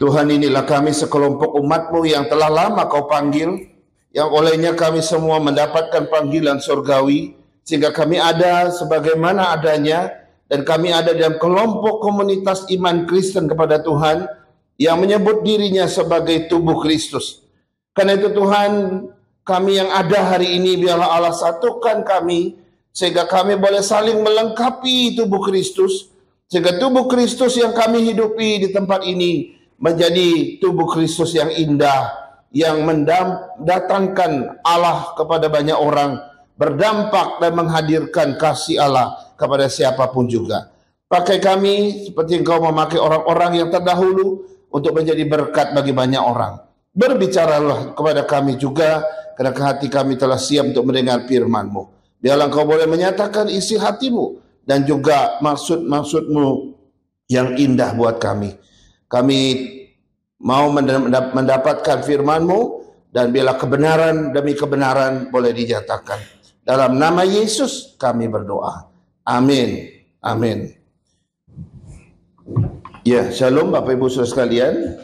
Tuhan, inilah kami sekelompok umat-Mu yang telah lama Kau panggil, yang olehnya kami semua mendapatkan panggilan surgawi, sehingga kami ada sebagaimana adanya, dan kami ada dalam kelompok komunitas iman Kristen kepada Tuhan, yang menyebut dirinya sebagai tubuh Kristus. Karena itu Tuhan, kami yang ada hari ini, biarlah Allah satukan kami, sehingga kami boleh saling melengkapi tubuh Kristus, sehingga tubuh Kristus yang kami hidupi di tempat ini menjadi tubuh Kristus yang indah, yang mendatangkan Allah kepada banyak orang, berdampak dan menghadirkan kasih Allah kepada siapapun juga. Pakai kami seperti Engkau memakai orang-orang yang terdahulu untuk menjadi berkat bagi banyak orang. Berbicaralah kepada kami juga, karena hati kami telah siap untuk mendengar firman-Mu. Biarlah Engkau boleh menyatakan isi hati-Mu dan juga maksud-maksud-Mu yang indah buat kami. Kami mau mendapatkan firman-Mu, dan biarlah kebenaran demi kebenaran boleh dinyatakan. Dalam nama Yesus kami berdoa. Amin. Amin. Ya, shalom Bapak Ibu Saudara sekalian.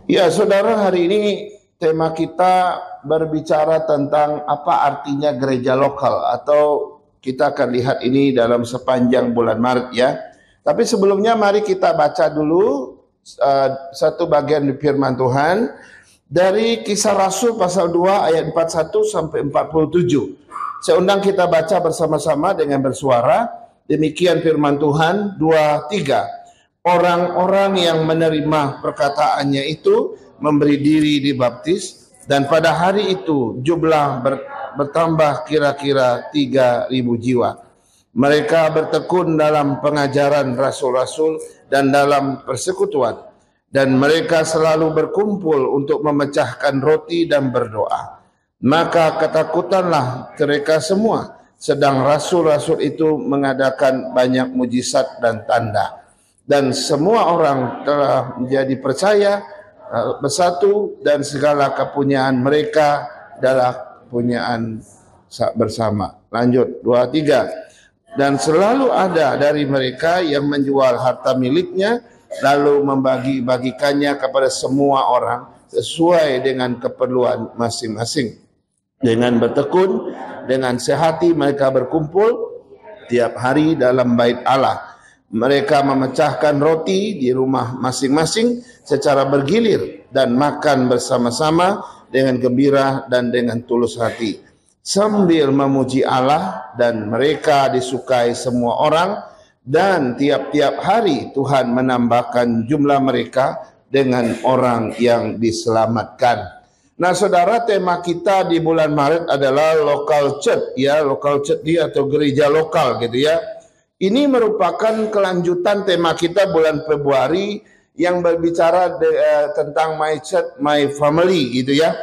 Ya, saudara, hari ini tema kita berbicara tentang apa artinya gereja lokal, atau kita akan lihat ini dalam sepanjang bulan Maret ya. Tapi sebelumnya mari kita baca dulu satu bagian firman Tuhan dari Kisah Rasul pasal 2 ayat 41 sampai 47. Saya undang kita baca bersama-sama dengan bersuara. Demikian firman Tuhan 2-3. Orang-orang yang menerima perkataannya itu memberi diri dibaptis, dan pada hari itu jumlah bertambah kira-kira 3.000 jiwa. Mereka bertekun dalam pengajaran rasul-rasul dan dalam persekutuan, dan mereka selalu berkumpul untuk memecahkan roti dan berdoa. Maka ketakutanlah mereka semua, sedang rasul-rasul itu mengadakan banyak mujizat dan tanda. Dan semua orang telah menjadi percaya, bersatu, dan segala kepunyaan mereka adalah kepunyaan bersama. Lanjut 2-3. Dan selalu ada dari mereka yang menjual harta miliknya, lalu membagi-bagikannya kepada semua orang sesuai dengan keperluan masing-masing. Dengan bertekun, dengan sehati mereka berkumpul tiap hari dalam bait Allah. Mereka memecahkan roti di rumah masing-masing secara bergilir dan makan bersama-sama dengan gembira dan dengan tulus hati, sambil memuji Allah, dan mereka disukai semua orang, dan tiap-tiap hari Tuhan menambahkan jumlah mereka dengan orang yang diselamatkan. Nah, saudara, tema kita di bulan Maret adalah local church ya, local church atau gereja lokal gitu ya. Ini merupakan kelanjutan tema kita bulan Februari yang berbicara tentang my church, my family gitu ya.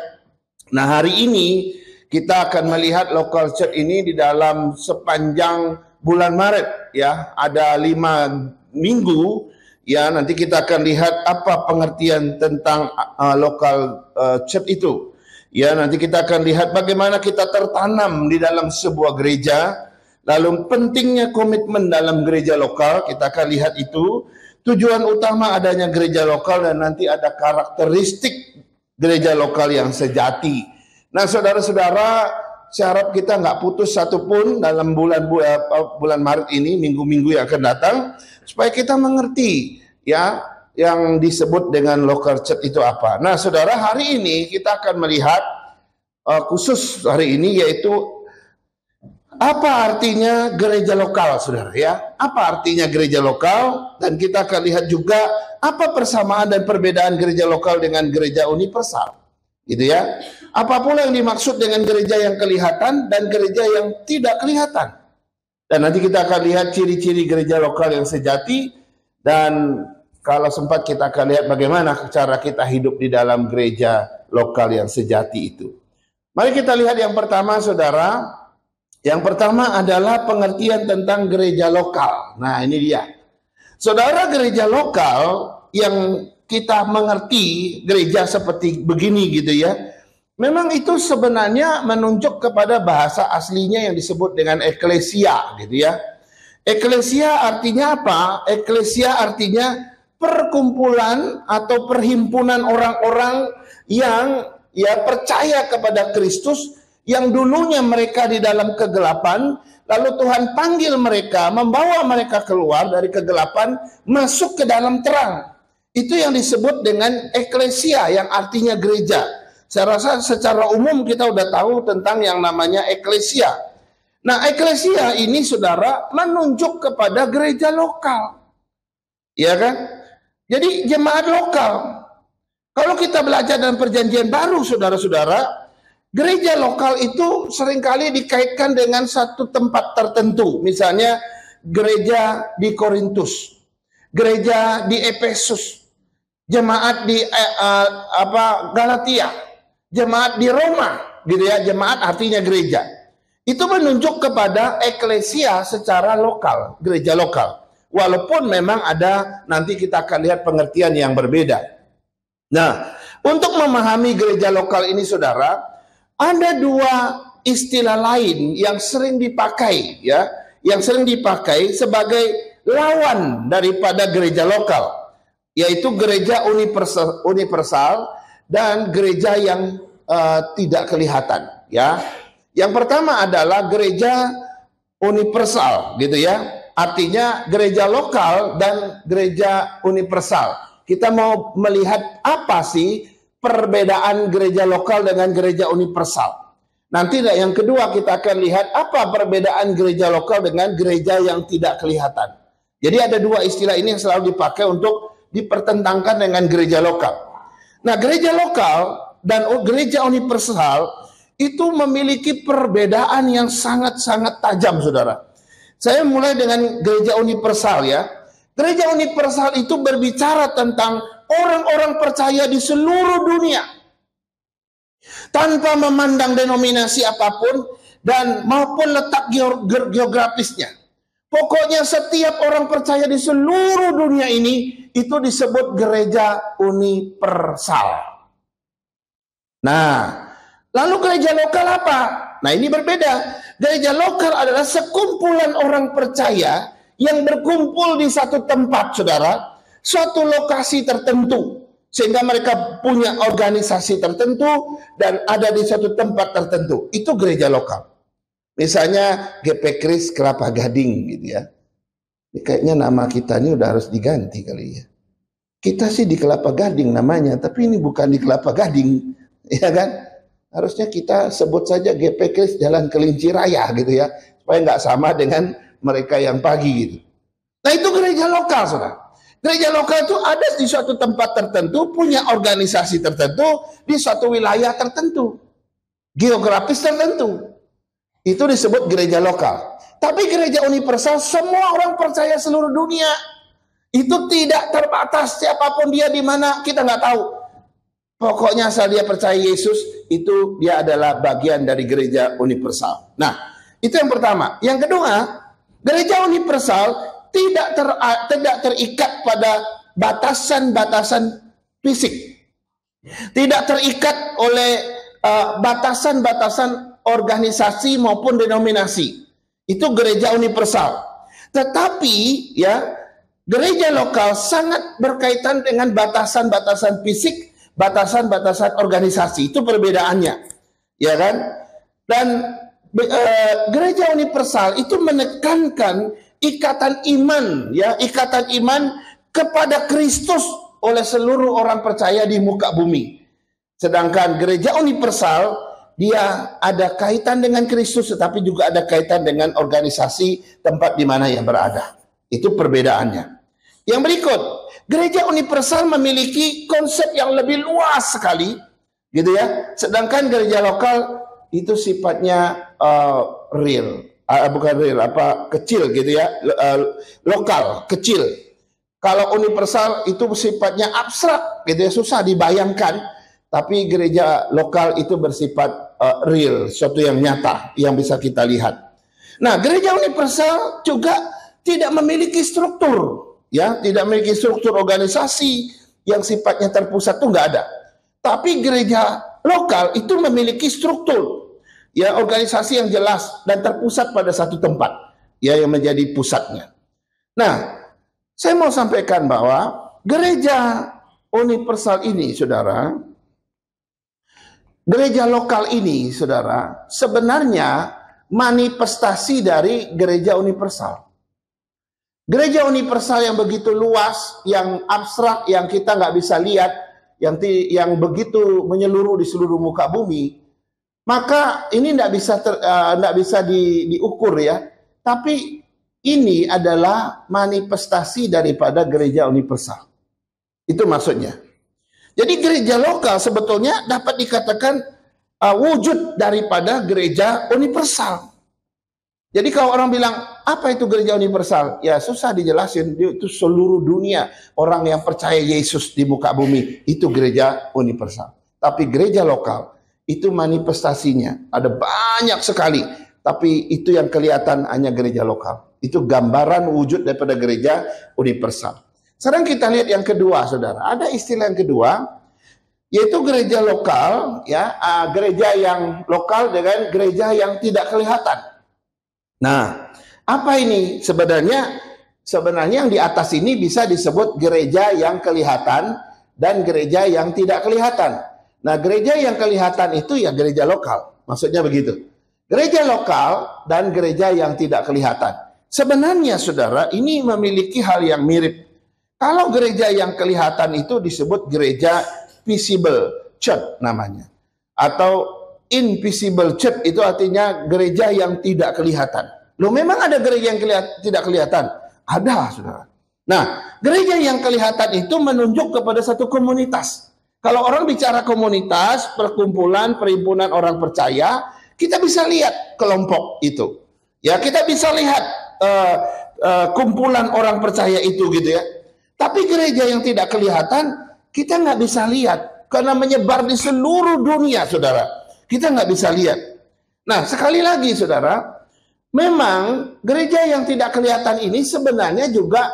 Nah, hari ini kita akan melihat local church ini di dalam sepanjang bulan Maret ya. Ada 5 minggu ya. Nanti kita akan lihat apa pengertian tentang local church itu. Ya, nanti kita akan lihat bagaimana kita tertanam di dalam sebuah gereja. Lalu pentingnya komitmen dalam gereja lokal, kita akan lihat itu. Tujuan utama adanya gereja lokal, dan nanti ada karakteristik gereja lokal yang sejati. Nah, saudara-saudara, saya harap kita nggak putus satupun dalam bulan Maret ini, minggu-minggu yang akan datang, supaya kita mengerti ya yang disebut dengan local church itu apa. Nah, saudara, hari ini kita akan melihat khusus hari ini, yaitu apa artinya gereja lokal, saudara ya? Apa artinya gereja lokal? Dan kita akan lihat juga apa persamaan dan perbedaan gereja lokal dengan gereja universal, gitu ya. Apa pula yang dimaksud dengan gereja yang kelihatan dan gereja yang tidak kelihatan. Dan nanti kita akan lihat ciri-ciri gereja lokal yang sejati, dan kalau sempat kita akan lihat bagaimana cara kita hidup di dalam gereja lokal yang sejati itu. Mari kita lihat yang pertama, saudara. Yang pertama adalah pengertian tentang gereja lokal. Nah, ini dia. Saudara, gereja lokal yang kita mengerti gereja seperti begini gitu ya. Memang itu sebenarnya menunjuk kepada bahasa aslinya yang disebut dengan eklesia, gitu ya. Eklesia artinya apa? Eklesia artinya perkumpulan atau perhimpunan orang-orang yang percaya kepada Kristus, yang dulunya mereka di dalam kegelapan, lalu Tuhan panggil mereka, membawa mereka keluar dari kegelapan, masuk ke dalam terang. Itu yang disebut dengan eklesia, yang artinya gereja. Saya rasa secara umum kita udah tahu tentang yang namanya eklesia. Nah, eklesia ini, saudara, menunjuk kepada gereja lokal. Ya kan? Jadi jemaat lokal. Kalau kita belajar dalam perjanjian baru, saudara-saudara, gereja lokal itu seringkali dikaitkan dengan satu tempat tertentu. Misalnya gereja di Korintus, gereja di Efesus, jemaat di Galatia, jemaat di Roma, gitu ya. Jemaat artinya gereja. Itu menunjuk kepada eklesia secara lokal, gereja lokal. Walaupun memang ada, nanti kita akan lihat pengertian yang berbeda. Nah, untuk memahami gereja lokal ini, saudara, ada dua istilah lain yang sering dipakai, ya, yang sering dipakai sebagai lawan daripada gereja lokal, yaitu gereja universal dan gereja yang tidak kelihatan, ya. Yang pertama adalah gereja universal, gitu ya. Artinya gereja lokal dan gereja universal. Kita mau melihat apa sih perbedaan gereja lokal dengan gereja universal. Nanti yang kedua kita akan lihat apa perbedaan gereja lokal dengan gereja yang tidak kelihatan. Jadi ada dua istilah ini yang selalu dipakai untuk dipertentangkan dengan gereja lokal. Nah, gereja lokal dan gereja universal itu memiliki perbedaan yang sangat-sangat tajam, saudara. Saya mulai dengan gereja universal, ya. Gereja universal itu berbicara tentang orang-orang percaya di seluruh dunia, tanpa memandang denominasi apapun dan maupun letak geografisnya. Pokoknya setiap orang percaya di seluruh dunia ini itu disebut gereja universal. Nah, lalu gereja lokal apa? Nah, ini berbeda. Gereja lokal adalah sekumpulan orang percaya yang berkumpul di satu tempat, saudara, suatu lokasi tertentu, sehingga mereka punya organisasi tertentu dan ada di suatu tempat tertentu. Itu gereja lokal. Misalnya GP Kris Kelapa Gading, gitu ya. Ini kayaknya nama kita ini udah harus diganti kali ya. Kita sih di Kelapa Gading namanya, tapi ini bukan di Kelapa Gading, ya kan? Harusnya kita sebut saja GP Kris Jalan Kelinci Raya, gitu ya, supaya nggak sama dengan mereka yang pagi gitu. Nah, itu gereja lokal, saudara. Gereja lokal itu ada di suatu tempat tertentu, punya organisasi tertentu, di suatu wilayah tertentu, geografis tertentu. Itu disebut gereja lokal. Tapi gereja universal, semua orang percaya seluruh dunia. Itu tidak terbatas, siapapun dia di mana, kita nggak tahu. Pokoknya asal dia percaya Yesus, itu dia adalah bagian dari gereja universal. Nah, itu yang pertama. Yang kedua, gereja universal tidak terikat pada batasan-batasan fisik. Tidak terikat oleh batasan-batasan organisasi maupun denominasi. Itu gereja universal. Tetapi ya, gereja lokal sangat berkaitan dengan batasan-batasan fisik, batasan-batasan organisasi. Itu perbedaannya, ya kan? Dan gereja universal itu menekankan ikatan iman, ya, ikatan iman kepada Kristus oleh seluruh orang percaya di muka bumi. Sedangkan gereja universal dia ada kaitan dengan Kristus, tetapi juga ada kaitan dengan organisasi tempat di mana ia berada. Itu perbedaannya. Yang berikut, gereja universal memiliki konsep yang lebih luas sekali, gitu ya. Sedangkan gereja lokal itu sifatnya real, bukan real, kecil, gitu ya, lokal, kecil. Kalau universal itu sifatnya abstrak, gitu ya, susah dibayangkan. Tapi gereja lokal itu bersifat real, sesuatu yang nyata, yang bisa kita lihat. Nah, gereja universal juga tidak memiliki struktur, ya, tidak memiliki struktur organisasi yang sifatnya terpusat, itu nggak ada. Tapi gereja lokal itu memiliki struktur, ya, organisasi yang jelas dan terpusat pada satu tempat, ya, yang menjadi pusatnya. Nah, saya mau sampaikan bahwa gereja universal ini, saudara, gereja lokal ini, saudara, sebenarnya manifestasi dari gereja universal. Gereja universal yang begitu luas, yang abstrak, yang kita nggak bisa lihat, yang begitu menyeluruh di seluruh muka bumi, maka ini nggak bisa diukur, ya. Tapi ini adalah manifestasi daripada gereja universal. Itu maksudnya. Jadi gereja lokal sebetulnya dapat dikatakan wujud daripada gereja universal. Jadi kalau orang bilang, apa itu gereja universal? Ya susah dijelasin, itu seluruh dunia orang yang percaya Yesus di muka bumi, itu gereja universal. Tapi gereja lokal, itu manifestasinya, ada banyak sekali. Tapi itu yang kelihatan hanya gereja lokal. Itu gambaran wujud daripada gereja universal. Sekarang kita lihat yang kedua, saudara. Ada istilah yang kedua, yaitu gereja lokal, ya, gereja yang lokal dengan gereja yang tidak kelihatan. Nah, apa ini sebenarnya? Sebenarnya yang di atas ini bisa disebut gereja yang kelihatan dan gereja yang tidak kelihatan. Nah, gereja yang kelihatan itu ya gereja lokal. Maksudnya begitu. Gereja lokal dan gereja yang tidak kelihatan. Sebenarnya, saudara, ini memiliki hal yang mirip. Kalau gereja yang kelihatan itu disebut gereja visible church namanya. Atau invisible church itu artinya gereja yang tidak kelihatan. Loh, memang ada gereja yang tidak kelihatan? Ada, saudara. Nah, gereja yang kelihatan itu menunjuk kepada satu komunitas. Kalau orang bicara komunitas, perkumpulan, perhimpunan orang percaya, kita bisa lihat kelompok itu. Ya, kita bisa lihat kumpulan orang percaya itu, gitu ya. Tapi gereja yang tidak kelihatan, kita nggak bisa lihat karena menyebar di seluruh dunia, saudara. Kita nggak bisa lihat. Nah, sekali lagi, saudara, memang gereja yang tidak kelihatan ini sebenarnya juga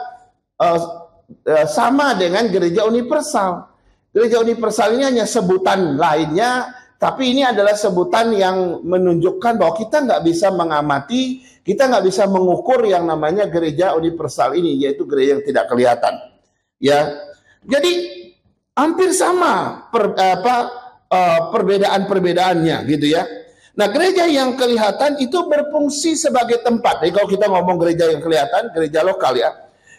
sama dengan gereja universal. Gereja universal ini hanya sebutan lainnya, tapi ini adalah sebutan yang menunjukkan bahwa kita nggak bisa mengamati, kita nggak bisa mengukur yang namanya gereja universal ini, yaitu gereja yang tidak kelihatan. Ya, jadi hampir sama perbedaan-perbedaannya, gitu ya. Nah, gereja yang kelihatan itu berfungsi sebagai tempat. Jadi kalau kita ngomong gereja yang kelihatan, gereja lokal, ya.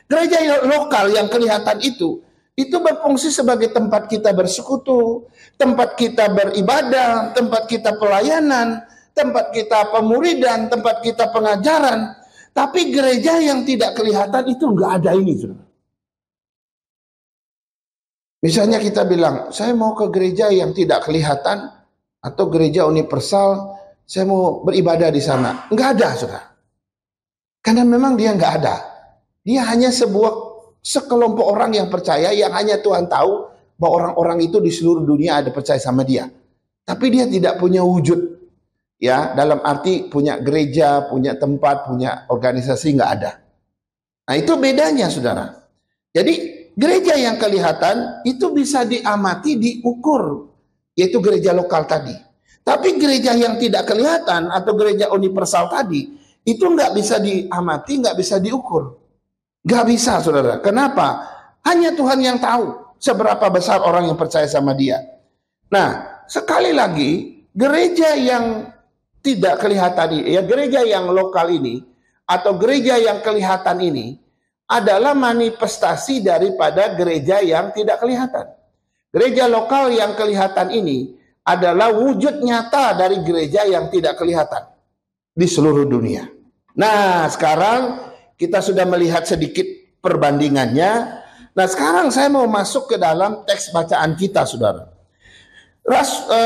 Gereja lokal yang kelihatan itu berfungsi sebagai tempat kita bersekutu, tempat kita beribadah, tempat kita pelayanan, tempat kita pemuridan, tempat kita pengajaran. Tapi gereja yang tidak kelihatan itu nggak ada ini, saudara. Misalnya kita bilang, saya mau ke gereja yang tidak kelihatan atau gereja universal, saya mau beribadah di sana. Nggak ada, saudara. Karena memang dia nggak ada. Dia hanya sekelompok orang yang percaya, yang hanya Tuhan tahu bahwa orang-orang itu di seluruh dunia ada percaya sama dia. Tapi dia tidak punya wujud. Ya, dalam arti punya gereja, punya tempat, punya organisasi, nggak ada. Nah, itu bedanya, saudara. Jadi gereja yang kelihatan itu bisa diamati, diukur, yaitu gereja lokal tadi. Tapi gereja yang tidak kelihatan atau gereja universal tadi, itu nggak bisa diamati, nggak bisa diukur. Nggak bisa, saudara. Kenapa? Hanya Tuhan yang tahu seberapa besar orang yang percaya sama dia. Nah, sekali lagi, gereja yang tidak kelihatan ini, ya gereja yang lokal ini, atau gereja yang kelihatan ini, adalah manifestasi daripada gereja yang tidak kelihatan. Gereja lokal yang kelihatan ini adalah wujud nyata dari gereja yang tidak kelihatan di seluruh dunia. Nah, sekarang kita sudah melihat sedikit perbandingannya. Nah, sekarang saya mau masuk ke dalam teks bacaan kita, saudara.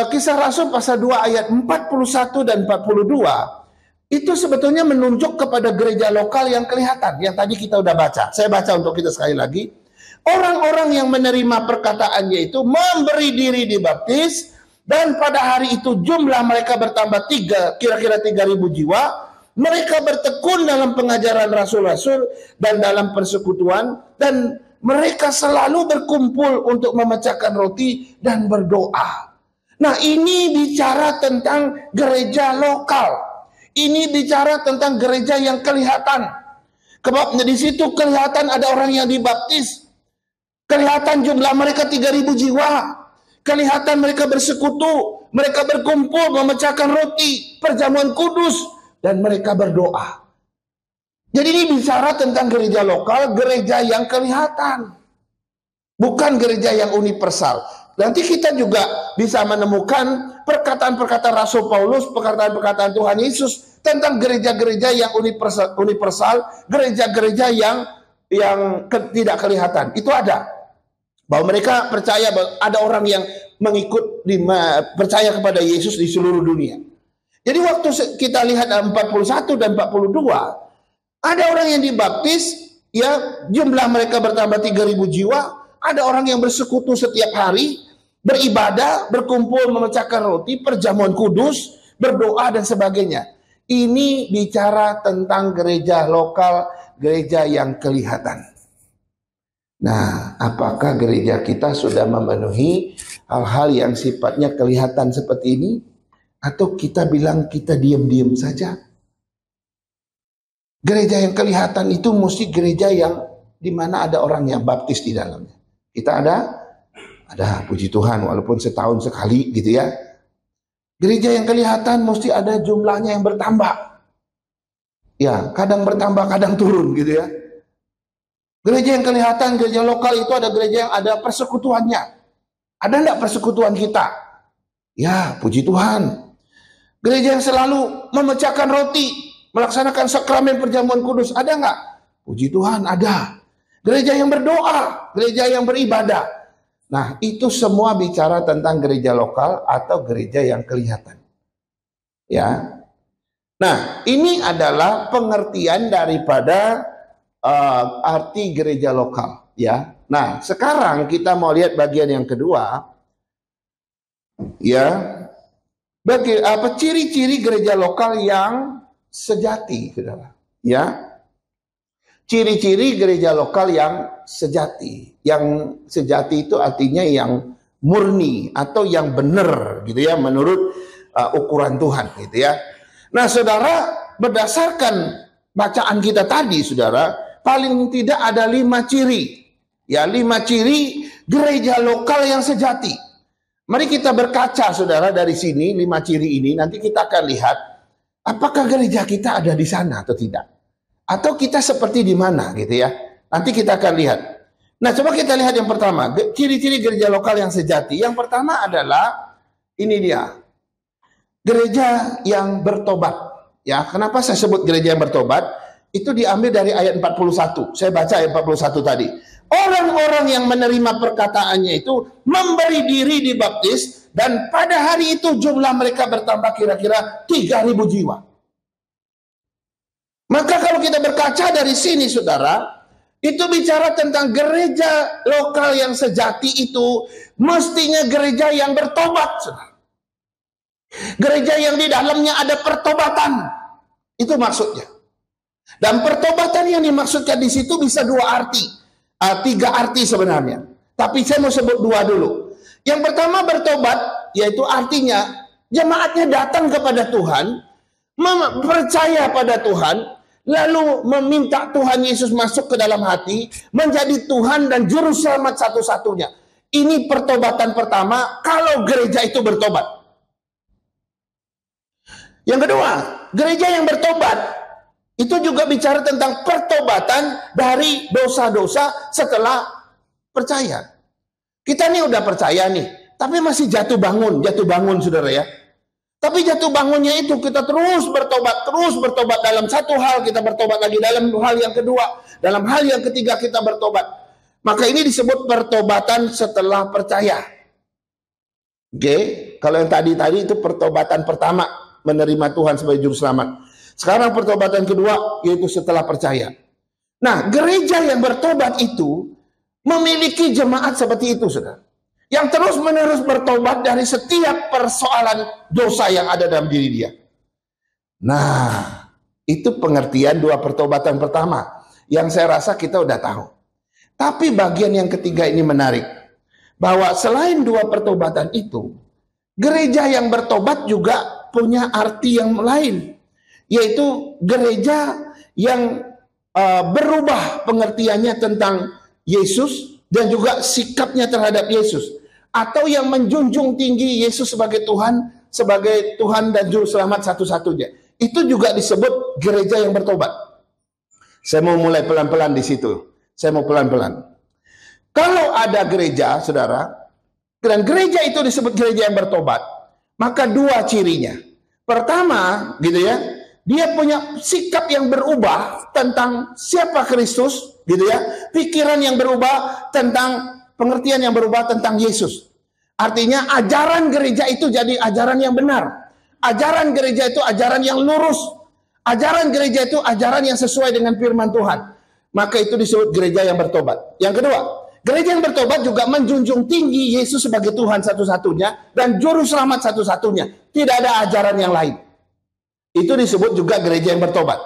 Kisah Rasul pasal 2 ayat 41 dan 42 itu sebetulnya menunjuk kepada gereja lokal yang kelihatan, yang tadi kita udah baca. Saya baca untuk kita sekali lagi. Orang-orang yang menerima perkataannya itu memberi diri dibaptis, dan pada hari itu jumlah mereka bertambah kira-kira 3.000 jiwa. Mereka bertekun dalam pengajaran rasul-rasul dan dalam persekutuan, dan mereka selalu berkumpul untuk memecahkan roti dan berdoa. Nah, ini bicara tentang gereja lokal. Ini bicara tentang gereja yang kelihatan. Sebab di situ kelihatan ada orang yang dibaptis. Kelihatan jumlah mereka 3.000 jiwa. Kelihatan mereka bersekutu. Mereka berkumpul memecahkan roti, perjamuan kudus, dan mereka berdoa. Jadi ini bicara tentang gereja lokal, gereja yang kelihatan. Bukan gereja yang universal. Nanti kita juga bisa menemukan perkataan-perkataan Rasul Paulus, perkataan-perkataan Tuhan Yesus tentang gereja-gereja yang universal, gereja-gereja yang tidak kelihatan. Itu ada. Bahwa mereka percaya bahwa ada orang yang percaya kepada Yesus di seluruh dunia. Jadi waktu kita lihat 41 dan 42, ada orang yang dibaptis, ya jumlah mereka bertambah 3.000 jiwa. Ada orang yang bersekutu setiap hari, beribadah, berkumpul, memecahkan roti, perjamuan kudus, berdoa dan sebagainya. Ini bicara tentang gereja lokal, gereja yang kelihatan. Nah, apakah gereja kita sudah memenuhi hal-hal yang sifatnya kelihatan seperti ini? Atau kita bilang kita diam-diam saja? Gereja yang kelihatan itu mesti gereja yang dimana ada orang yang baptis di dalamnya. Kita ada puji Tuhan walaupun setahun sekali gitu ya. Gereja yang kelihatan mesti ada jumlahnya yang bertambah. Ya, kadang bertambah, kadang turun gitu ya. Gereja yang kelihatan, gereja lokal itu ada gereja yang ada persekutuannya. Ada enggak persekutuan kita? Ya, puji Tuhan. Gereja yang selalu memecahkan roti, melaksanakan sakramen perjamuan kudus, ada enggak? Puji Tuhan, ada. Gereja yang berdoa, gereja yang beribadah. Nah, itu semua bicara tentang gereja lokal atau gereja yang kelihatan. Ya. Nah, ini adalah pengertian daripada arti gereja lokal, ya. Nah, sekarang kita mau lihat bagian yang kedua, ya. Apa ciri-ciri gereja lokal yang sejati, saudara? Ya. Ciri-ciri gereja lokal yang sejati. Yang sejati itu artinya yang murni atau yang benar gitu ya, menurut ukuran Tuhan gitu ya. Nah, saudara, berdasarkan bacaan kita tadi, saudara, paling tidak ada 5 ciri. Ya, 5 ciri gereja lokal yang sejati. Mari kita berkaca, saudara, dari sini 5 ciri ini. Nanti kita akan lihat apakah gereja kita ada di sana atau tidak. Atau kita seperti di mana gitu ya. Nanti kita akan lihat. Nah, coba kita lihat yang pertama, ciri-ciri gereja lokal yang sejati. Yang pertama adalah ini dia. Gereja yang bertobat. Ya, kenapa saya sebut gereja yang bertobat? Itu diambil dari ayat 41. Saya baca ayat 41 tadi. Orang-orang yang menerima perkataannya itu memberi diri dibaptis, dan pada hari itu jumlah mereka bertambah kira-kira 3.000 jiwa. Maka kalau kita berkaca dari sini, saudara, itu bicara tentang gereja lokal yang sejati itu mestinya gereja yang bertobat, saudara. Gereja yang di dalamnya ada pertobatan. Itu maksudnya. Dan pertobatan yang dimaksudkan di situ bisa 2 arti. 3 arti sebenarnya. Tapi saya mau sebut 2 dulu. Yang pertama bertobat, yaitu artinya jemaatnya datang kepada Tuhan, percaya pada Tuhan, lalu meminta Tuhan Yesus masuk ke dalam hati, menjadi Tuhan dan Juru Selamat satu-satunya. Ini pertobatan pertama kalau gereja itu bertobat. Yang kedua, gereja yang bertobat itu juga bicara tentang pertobatan dari dosa-dosa setelah percaya. Kita nih udah percaya nih, tapi masih jatuh bangun saudara ya. Tapi jatuh bangunnya itu kita terus bertobat dalam satu hal, kita bertobat lagi dalam hal yang kedua, dalam hal yang ketiga kita bertobat. Maka ini disebut pertobatan setelah percaya. Oke, kalau yang tadi itu pertobatan pertama, menerima Tuhan sebagai juru selamat. Sekarang pertobatan kedua yaitu setelah percaya. Nah, gereja yang bertobat itu memiliki jemaat seperti itu, saudara. Yang terus-menerus bertobat dari setiap persoalan dosa yang ada dalam diri dia. Nah, itu pengertian 2 pertobatan pertama yang saya rasa kita udah tahu. Tapi bagian yang ketiga ini menarik. Bahwa selain 2 pertobatan itu, Gereja yang bertobat juga punya arti yang lain, yaitu gereja yang berubah pengertiannya tentang Yesus dan juga sikapnya terhadap Yesus, atau yang menjunjung tinggi Yesus sebagai Tuhan dan Juru Selamat satu-satunya. Itu juga disebut gereja yang bertobat. Saya mau mulai pelan-pelan di situ. Saya mau pelan-pelan. Kalau ada gereja, saudara, dan gereja itu disebut gereja yang bertobat, maka dua cirinya. Pertama, gitu ya, dia punya sikap yang berubah tentang siapa Kristus, gitu ya. Pikiran yang berubah tentang pengertian yang berubah tentang Yesus. Artinya ajaran gereja itu jadi ajaran yang benar. Ajaran gereja itu ajaran yang lurus. Ajaran gereja itu ajaran yang sesuai dengan firman Tuhan. Maka itu disebut gereja yang bertobat. Yang kedua, gereja yang bertobat juga menjunjung tinggi Yesus sebagai Tuhan satu-satunya dan Juru Selamat satu-satunya. Tidak ada ajaran yang lain. Itu disebut juga gereja yang bertobat.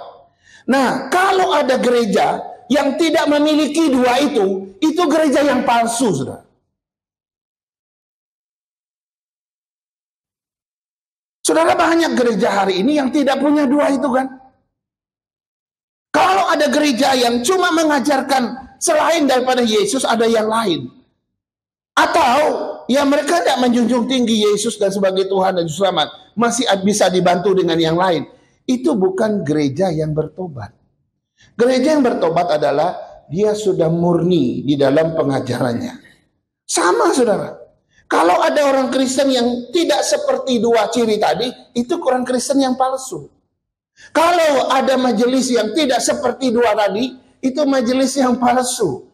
Nah, kalau ada gereja yang tidak memiliki dua itu gereja yang palsu, saudara. Saudara, banyak gereja hari ini yang tidak punya dua itu kan. Kalau ada gereja yang cuma mengajarkan selain daripada Yesus ada yang lain, atau ya mereka tidak menjunjung tinggi Yesus dan sebagai Tuhan dan Juru Selamat, masih bisa dibantu dengan yang lain, itu bukan gereja yang bertobat. Gereja yang bertobat adalah dia sudah murni di dalam pengajarannya. Sama, saudara. Kalau ada orang Kristen yang tidak seperti dua ciri tadi, itu orang Kristen yang palsu. Kalau ada majelis yang tidak seperti dua tadi, itu majelis yang palsu.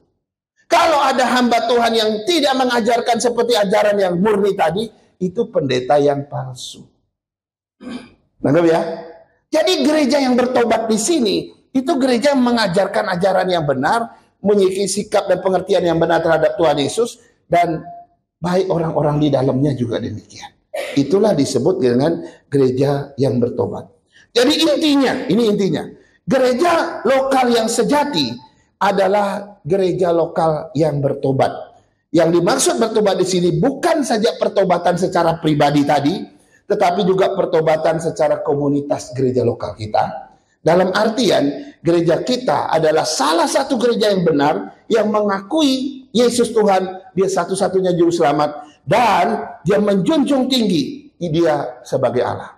Kalau ada hamba Tuhan yang tidak mengajarkan seperti ajaran yang murni tadi, itu pendeta yang palsu. Nangkep ya? Jadi gereja yang bertobat di sini, itu gereja yang mengajarkan ajaran yang benar, memiliki sikap dan pengertian yang benar terhadap Tuhan Yesus, dan baik orang-orang di dalamnya juga demikian. Itulah disebut dengan gereja yang bertobat. Jadi ini intinya. Gereja lokal yang sejati adalah gereja lokal yang bertobat. Yang dimaksud bertobat di sini bukan saja pertobatan secara pribadi tadi, tetapi juga pertobatan secara komunitas gereja lokal kita. Dalam artian, gereja kita adalah salah satu gereja yang benar, yang mengakui Yesus Tuhan, dia satu-satunya Juru Selamat, dan dia menjunjung tinggi dia sebagai Allah.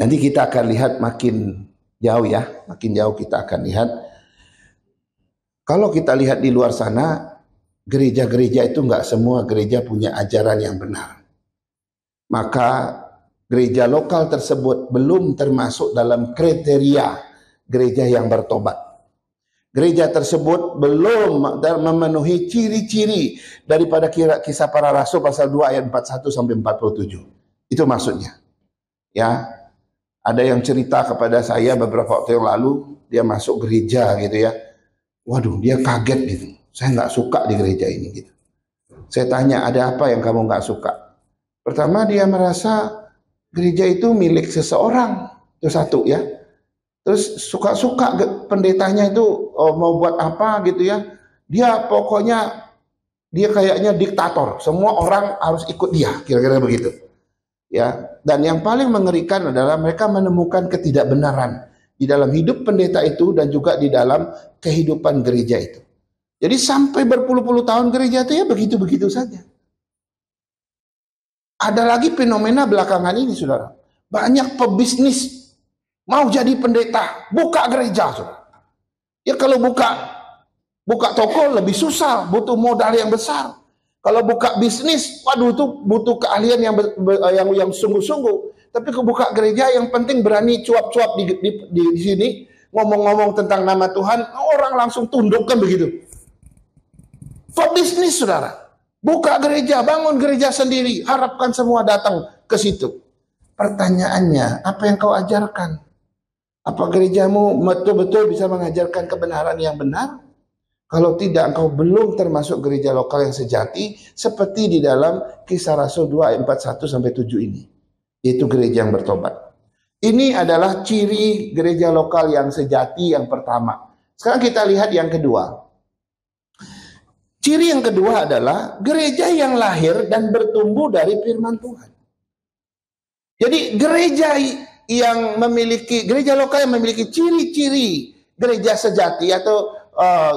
Nanti kita akan lihat makin jauh ya, makin jauh kita akan lihat. Kalau kita lihat di luar sana, gereja-gereja itu nggak semua gereja punya ajaran yang benar. Maka gereja lokal tersebut belum termasuk dalam kriteria gereja yang bertobat. Gereja tersebut belum memenuhi ciri-ciri daripada Kisah Para Rasul pasal 2 ayat 41 sampai 47. Itu maksudnya. Ya. Ada yang cerita kepada saya beberapa waktu yang lalu, dia masuk gereja gitu ya. Waduh, dia kaget gitu. Saya nggak suka di gereja ini gitu. Saya tanya, ada apa yang kamu nggak suka? Pertama, dia merasa gereja itu milik seseorang. Itu satu ya. Terus suka-suka pendetanya itu mau buat apa gitu ya. Dia pokoknya, dia kayaknya diktator. Semua orang harus ikut dia, kira-kira begitu. Ya, dan yang paling mengerikan adalah mereka menemukan ketidakbenaran di dalam hidup pendeta itu dan juga di dalam kehidupan gereja itu. Jadi sampai berpuluh-puluh tahun gereja itu ya begitu-begitu saja. Ada lagi fenomena belakangan ini, saudara. Banyak pebisnis mau jadi pendeta, buka gereja, saudara. Ya kalau buka toko lebih susah, butuh modal yang besar. Kalau buka bisnis, waduh itu butuh keahlian yang sungguh-sungguh. Tapi kalau buka gereja yang penting berani cuap-cuap di sini, ngomong-ngomong tentang nama Tuhan, orang langsung tunduk kan begitu. Bisnis, saudara. Buka gereja, bangun gereja sendiri, harapkan semua datang ke situ. Pertanyaannya, apa yang kau ajarkan? Apa gerejamu betul-betul bisa mengajarkan kebenaran yang benar? Kalau tidak, engkau belum termasuk gereja lokal yang sejati, seperti di dalam Kisah Rasul 2 ayat 41 sampai 7 ini, yaitu gereja yang bertobat. Ini adalah ciri gereja lokal yang sejati yang pertama. Sekarang kita lihat yang kedua. Ciri yang kedua adalah gereja yang lahir dan bertumbuh dari firman Tuhan. Jadi gereja lokal yang memiliki ciri-ciri gereja sejati atau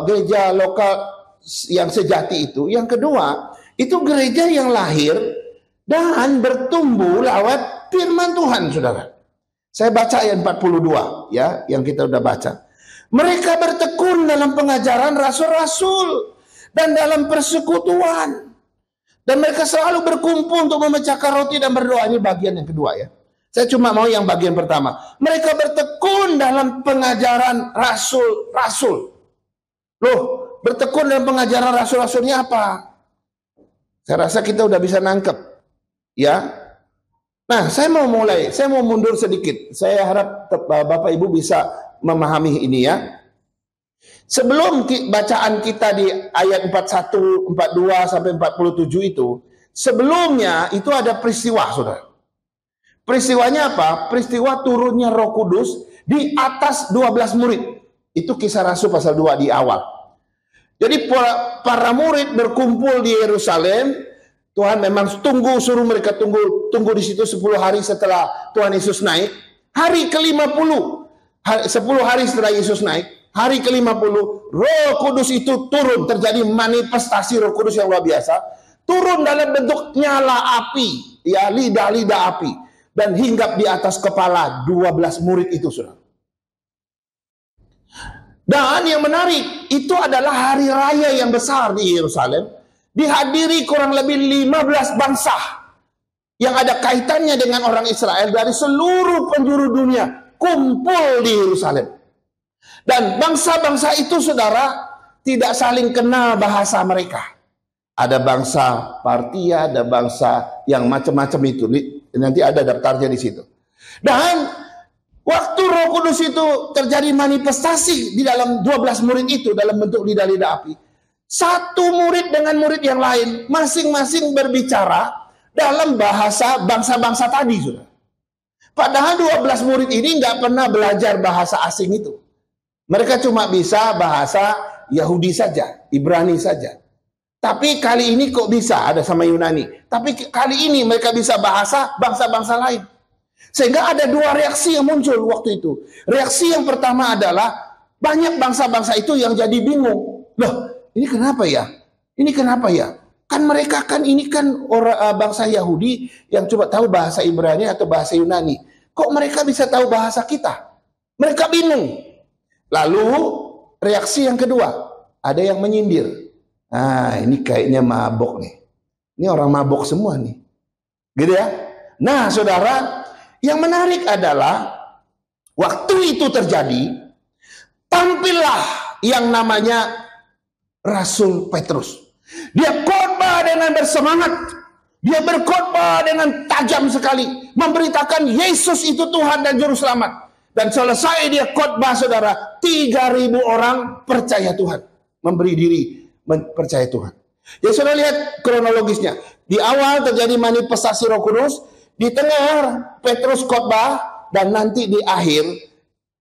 gereja lokal yang sejati itu. Yang kedua, itu gereja yang lahir dan bertumbuh lewat firman Tuhan, saudara. Saya baca ayat 42 ya, yang kita udah baca. Mereka bertekun dalam pengajaran rasul-rasul dan dalam persekutuan. Dan mereka selalu berkumpul untuk memecahkan roti dan berdoa. Ini bagian yang kedua ya. Saya cuma mau yang bagian pertama. Mereka bertekun dalam pengajaran rasul-rasul. Loh, bertekun dalam pengajaran rasul-rasulnya apa? Saya rasa kita udah bisa nangkep. Ya. Nah, saya mau mundur sedikit. Saya harap Bapak Ibu bisa memahami ini ya. Sebelum bacaan kita di ayat 41, 42 sampai 47 itu, sebelumnya itu ada peristiwa, saudara. Peristiwanya apa? Peristiwa turunnya Roh Kudus di atas 12 murid. Itu Kisah Rasul pasal 2 di awal. Jadi para murid berkumpul di Yerusalem. Tuhan memang suruh mereka tunggu di situ 10 hari setelah Tuhan Yesus naik. Hari ke-50, 10 hari setelah Yesus naik, hari ke-50, Roh Kudus itu turun, terjadi manifestasi Roh Kudus yang luar biasa, turun dalam bentuk nyala api, ya, lidah-lidah api, dan hinggap di atas kepala 12 murid itu, saudara. Dan yang menarik, itu adalah hari raya yang besar di Yerusalem, dihadiri kurang lebih 15 bangsa yang ada kaitannya dengan orang Israel dari seluruh penjuru dunia, kumpul di Yerusalem. Dan bangsa-bangsa itu, saudara, tidak saling kenal bahasa mereka. Ada bangsa Partia, ada bangsa yang macam-macam itu. Nanti ada daftarnya di situ. Dan waktu Roh Kudus itu terjadi manifestasi di dalam 12 murid itu dalam bentuk lidah-lidah api. Satu murid dengan murid yang lain masing-masing berbicara dalam bahasa bangsa-bangsa tadi, saudara. Padahal 12 murid ini nggak pernah belajar bahasa asing itu. Mereka cuma bisa bahasa Yahudi saja, Ibrani saja. Tapi kali ini kok bisa ada sama Yunani. Tapi kali ini mereka bisa bahasa bangsa-bangsa lain. Sehingga ada dua reaksi yang muncul waktu itu. Reaksi yang pertama adalah banyak bangsa-bangsa itu yang jadi bingung. Loh, ini kenapa ya? Ini kenapa ya? Kan mereka ini kan orang bangsa Yahudi yang coba tahu bahasa Ibrani atau bahasa Yunani. Kok mereka bisa tahu bahasa kita? Mereka bingung. Lalu reaksi yang kedua, ada yang menyindir. Nah, ini kayaknya mabok nih. Ini orang mabok semua nih. Gitu ya. Nah, saudara, yang menarik adalah waktu itu terjadi, tampillah yang namanya Rasul Petrus. Dia khotbah dengan bersemangat. Dia berkhotbah dengan tajam sekali, memberitakan Yesus itu Tuhan dan Juru Selamat. Dan selesai dia khotbah, saudara, 3.000 orang percaya Tuhan, memberi diri percaya Tuhan. Ya, saudara lihat kronologisnya. Di awal terjadi manifestasi Roh Kudus, di tengah Petrus khotbah, dan nanti di akhir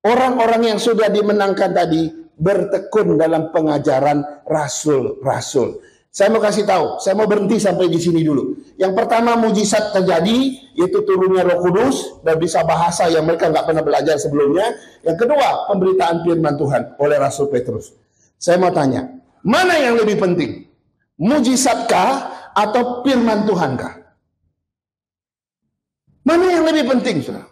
orang-orang yang sudah dimenangkan tadi bertekun dalam pengajaran rasul-rasul. Saya mau kasih tahu, saya mau berhenti sampai di sini dulu. Yang pertama, mujizat terjadi, yaitu turunnya Roh Kudus dan bisa bahasa yang mereka nggak pernah belajar sebelumnya. Yang kedua, pemberitaan firman Tuhan oleh Rasul Petrus. Saya mau tanya, mana yang lebih penting? Mujizatkah atau firman Tuhankah? Mana yang lebih penting, saudara?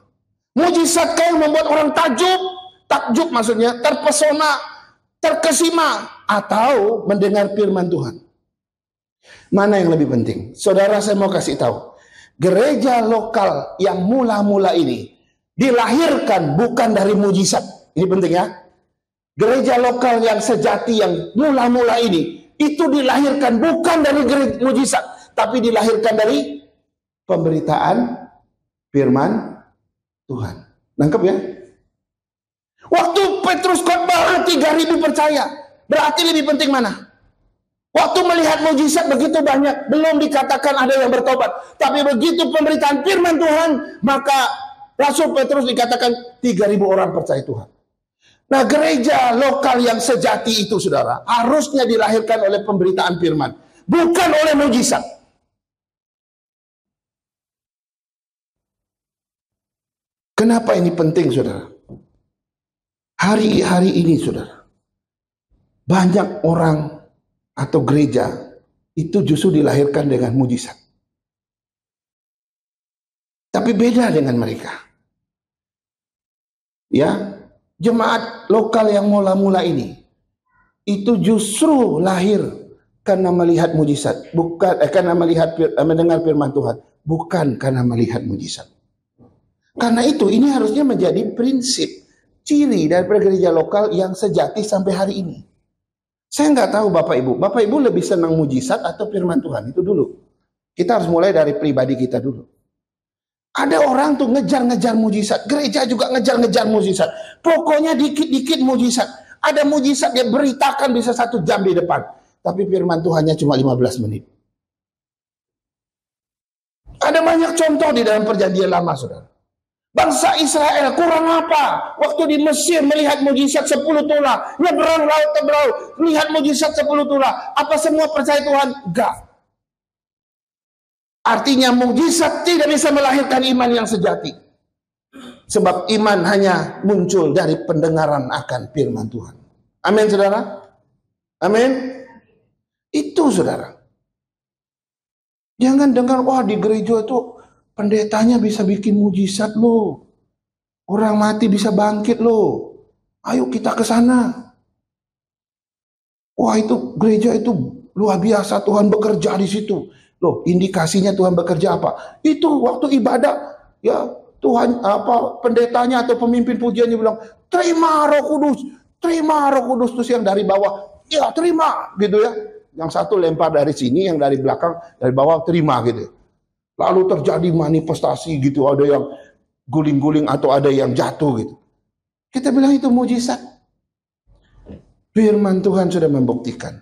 Mujizatkah yang membuat orang takjub maksudnya, terpesona, terkesima, atau mendengar firman Tuhan? Mana yang lebih penting? Saudara, saya mau kasih tahu. Gereja lokal yang mula-mula ini dilahirkan bukan dari mujizat. Ini penting ya. Gereja lokal yang sejati yang mula-mula ini itu dilahirkan bukan dari mujizat, tapi dilahirkan dari pemberitaan firman Tuhan. Nangkep ya? Waktu Petrus khotbah 3.000 percaya. Berarti lebih penting mana? Waktu melihat mujizat begitu banyak, belum dikatakan ada yang bertobat. Tapi begitu pemberitaan firman Tuhan, maka Rasul Petrus dikatakan 3.000 orang percaya Tuhan. Nah, gereja lokal yang sejati itu, saudara, harusnya dilahirkan oleh pemberitaan firman, bukan oleh mujizat. Kenapa ini penting, saudara? Hari-hari ini, saudara, banyak orang atau gereja itu justru dilahirkan dengan mujizat. Tapi beda dengan mereka. Ya, jemaat lokal yang mula-mula ini itu justru lahir karena melihat mujizat, bukan karena mendengar firman Tuhan, bukan karena melihat mujizat. Karena itu ini harusnya menjadi prinsip ciri dari gereja lokal yang sejati sampai hari ini. Saya nggak tahu Bapak Ibu lebih senang mujizat atau firman Tuhan, itu dulu. Kita harus mulai dari pribadi kita dulu. Ada orang tuh ngejar-ngejar mujizat, gereja juga ngejar-ngejar mujizat. Pokoknya dikit-dikit mujizat. Ada mujizat dia beritakan bisa 1 jam di depan. Tapi firman Tuhannya cuma 15 menit. Ada banyak contoh di dalam perjanjian lama, saudara. Bangsa Israel kurang apa? Waktu di Mesir melihat mujizat 10 tulah. Nyebrang laut Tebrau, lihat mujizat 10 tulah. Apa semua percaya Tuhan? Enggak. Artinya mujizat tidak bisa melahirkan iman yang sejati. Sebab iman hanya muncul dari pendengaran akan firman Tuhan. Amin, saudara? Amin. Itu, saudara. Jangan dengar, wah di gereja itu pendetanya bisa bikin mujizat loh. Orang mati bisa bangkit loh. Ayo kita ke sana. Wah itu gereja itu luar biasa, Tuhan bekerja di situ. Loh, indikasinya Tuhan bekerja apa? Itu waktu ibadah, ya Tuhan pendetanya atau pemimpin pujiannya bilang, terima Roh Kudus, terima Roh Kudus. Terus yang dari bawah, ya terima, gitu ya. Yang satu lempar dari sini, yang dari belakang, dari bawah terima gitu. Lalu terjadi manifestasi gitu, ada yang guling-guling atau ada yang jatuh gitu. Kita bilang itu mujizat. Firman Tuhan sudah membuktikan.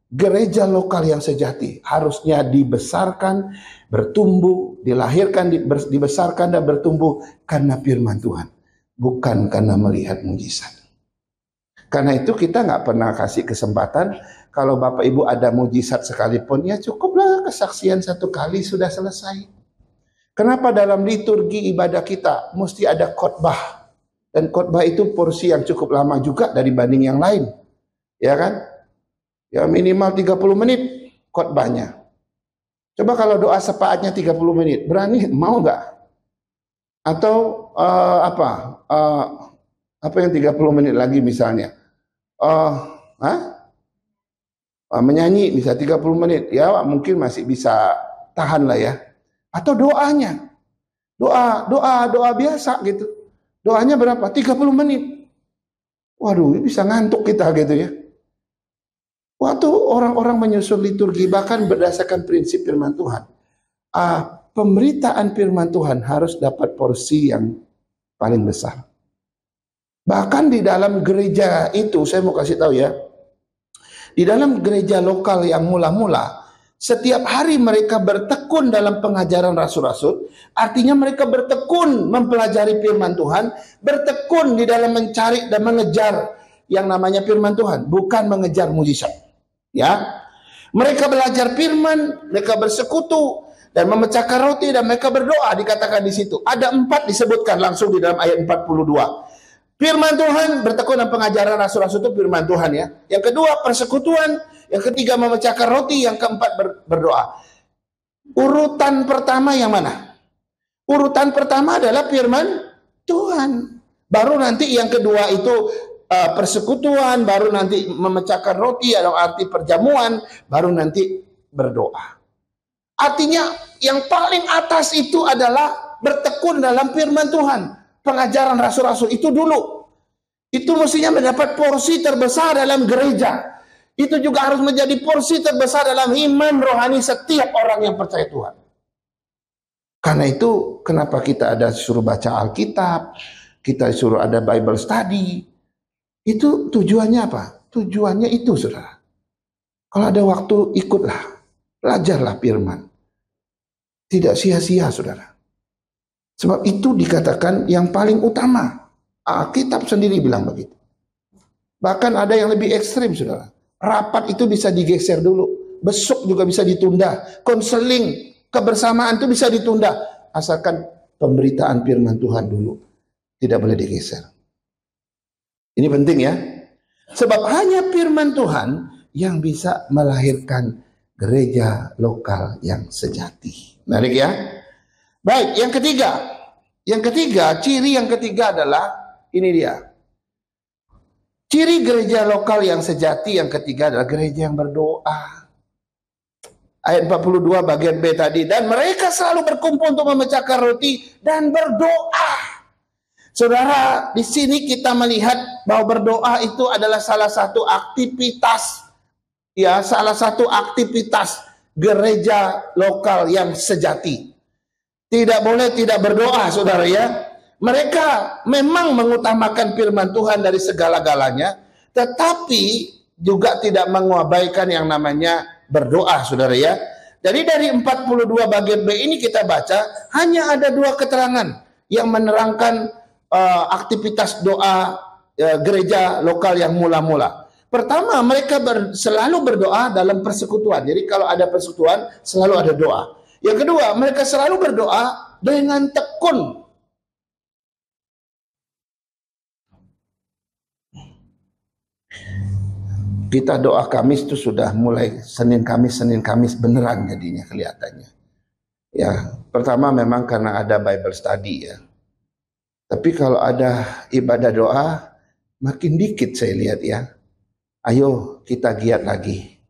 Gereja lokal yang sejati harusnya dibesarkan, bertumbuh, dilahirkan, dibesarkan dan bertumbuh karena firman Tuhan, bukan karena melihat mujizat. Karena itu kita nggak pernah kasih kesempatan. Kalau Bapak Ibu ada mujizat sekalipun, ya cukuplah kesaksian 1 kali sudah selesai. Kenapa dalam liturgi ibadah kita mesti ada khotbah? Dan khotbah itu porsi yang cukup lama juga dari banding yang lain, ya kan? Ya minimal 30 menit khotbahnya. Coba kalau doa sepaatnya 30 menit, berani mau nggak? Atau apa yang 30 menit lagi misalnya? Menyanyi bisa 30 menit, ya mungkin masih bisa tahan lah ya. Atau doanya, doa biasa gitu. Doanya berapa? 30 menit. Waduh, bisa ngantuk kita gitu ya. Waktu orang-orang menyusun liturgi, bahkan berdasarkan prinsip firman Tuhan, pemberitaan firman Tuhan harus dapat porsi yang paling besar. Bahkan di dalam gereja itu, saya mau kasih tahu ya, di dalam gereja lokal yang mula-mula, setiap hari mereka bertekun dalam pengajaran rasul-rasul, artinya mereka bertekun mempelajari firman Tuhan, bertekun di dalam mencari dan mengejar yang namanya firman Tuhan, bukan mengejar mujizat. Ya, mereka belajar firman, mereka bersekutu dan memecahkan roti dan mereka berdoa, dikatakan di situ. Ada 4 disebutkan langsung di dalam ayat 42. Firman Tuhan, bertekun dan pengajaran rasul-rasul itu firman Tuhan ya. Yang kedua persekutuan, yang ketiga memecahkan roti, yang keempat berdoa. Urutan pertama yang mana? Urutan pertama adalah firman Tuhan. Baru nanti yang kedua itu persekutuan, baru nanti memecahkan roti atau arti perjamuan, baru nanti berdoa. Artinya yang paling atas itu adalah bertekun dalam firman Tuhan. Pengajaran rasul-rasul itu dulu. Itu mestinya mendapat porsi terbesar dalam gereja. Itu juga harus menjadi porsi terbesar dalam iman rohani setiap orang yang percaya Tuhan. Karena itu kenapa kita ada suruh baca Alkitab, kita suruh ada Bible study. Itu tujuannya apa? Tujuannya itu, saudara. Kalau ada waktu, ikutlah. Belajarlah firman. Tidak sia-sia, saudara. Sebab itu dikatakan yang paling utama. Alkitab sendiri bilang begitu. Bahkan ada yang lebih ekstrim, saudara. Rapat itu bisa digeser dulu. Besok juga bisa ditunda. Konseling, kebersamaan itu bisa ditunda. Asalkan pemberitaan firman Tuhan dulu. Tidak boleh digeser. Ini penting ya. Sebab hanya firman Tuhan yang bisa melahirkan gereja lokal yang sejati. Menarik ya. Baik, yang ketiga. Ciri yang ketiga adalah, ini dia. Ciri gereja lokal yang sejati yang ketiga adalah gereja yang berdoa. Ayat 42 bagian B tadi. Dan mereka selalu berkumpul untuk memecahkan roti dan berdoa. Saudara, di sini kita melihat bahwa berdoa itu adalah salah satu aktivitas. Ya, salah satu aktivitas gereja lokal yang sejati. Tidak boleh tidak berdoa, saudara ya. Mereka memang mengutamakan firman Tuhan dari segala-galanya, tetapi juga tidak mengabaikan yang namanya berdoa, saudara ya. Jadi dari 42 bagian B ini kita baca, hanya ada dua keterangan yang menerangkan aktivitas doa gereja lokal yang mula-mula. Pertama, mereka selalu berdoa dalam persekutuan. Jadi kalau ada persekutuan, selalu ada doa. Yang kedua, mereka selalu berdoa dengan tekun. Kita doa Kamis itu sudah mulai Senin Kamis beneran jadinya kelihatannya. Ya, pertama memang karena ada Bible study ya. Tapi kalau ada ibadah doa makin dikit saya lihat ya. Ayo kita giat lagi.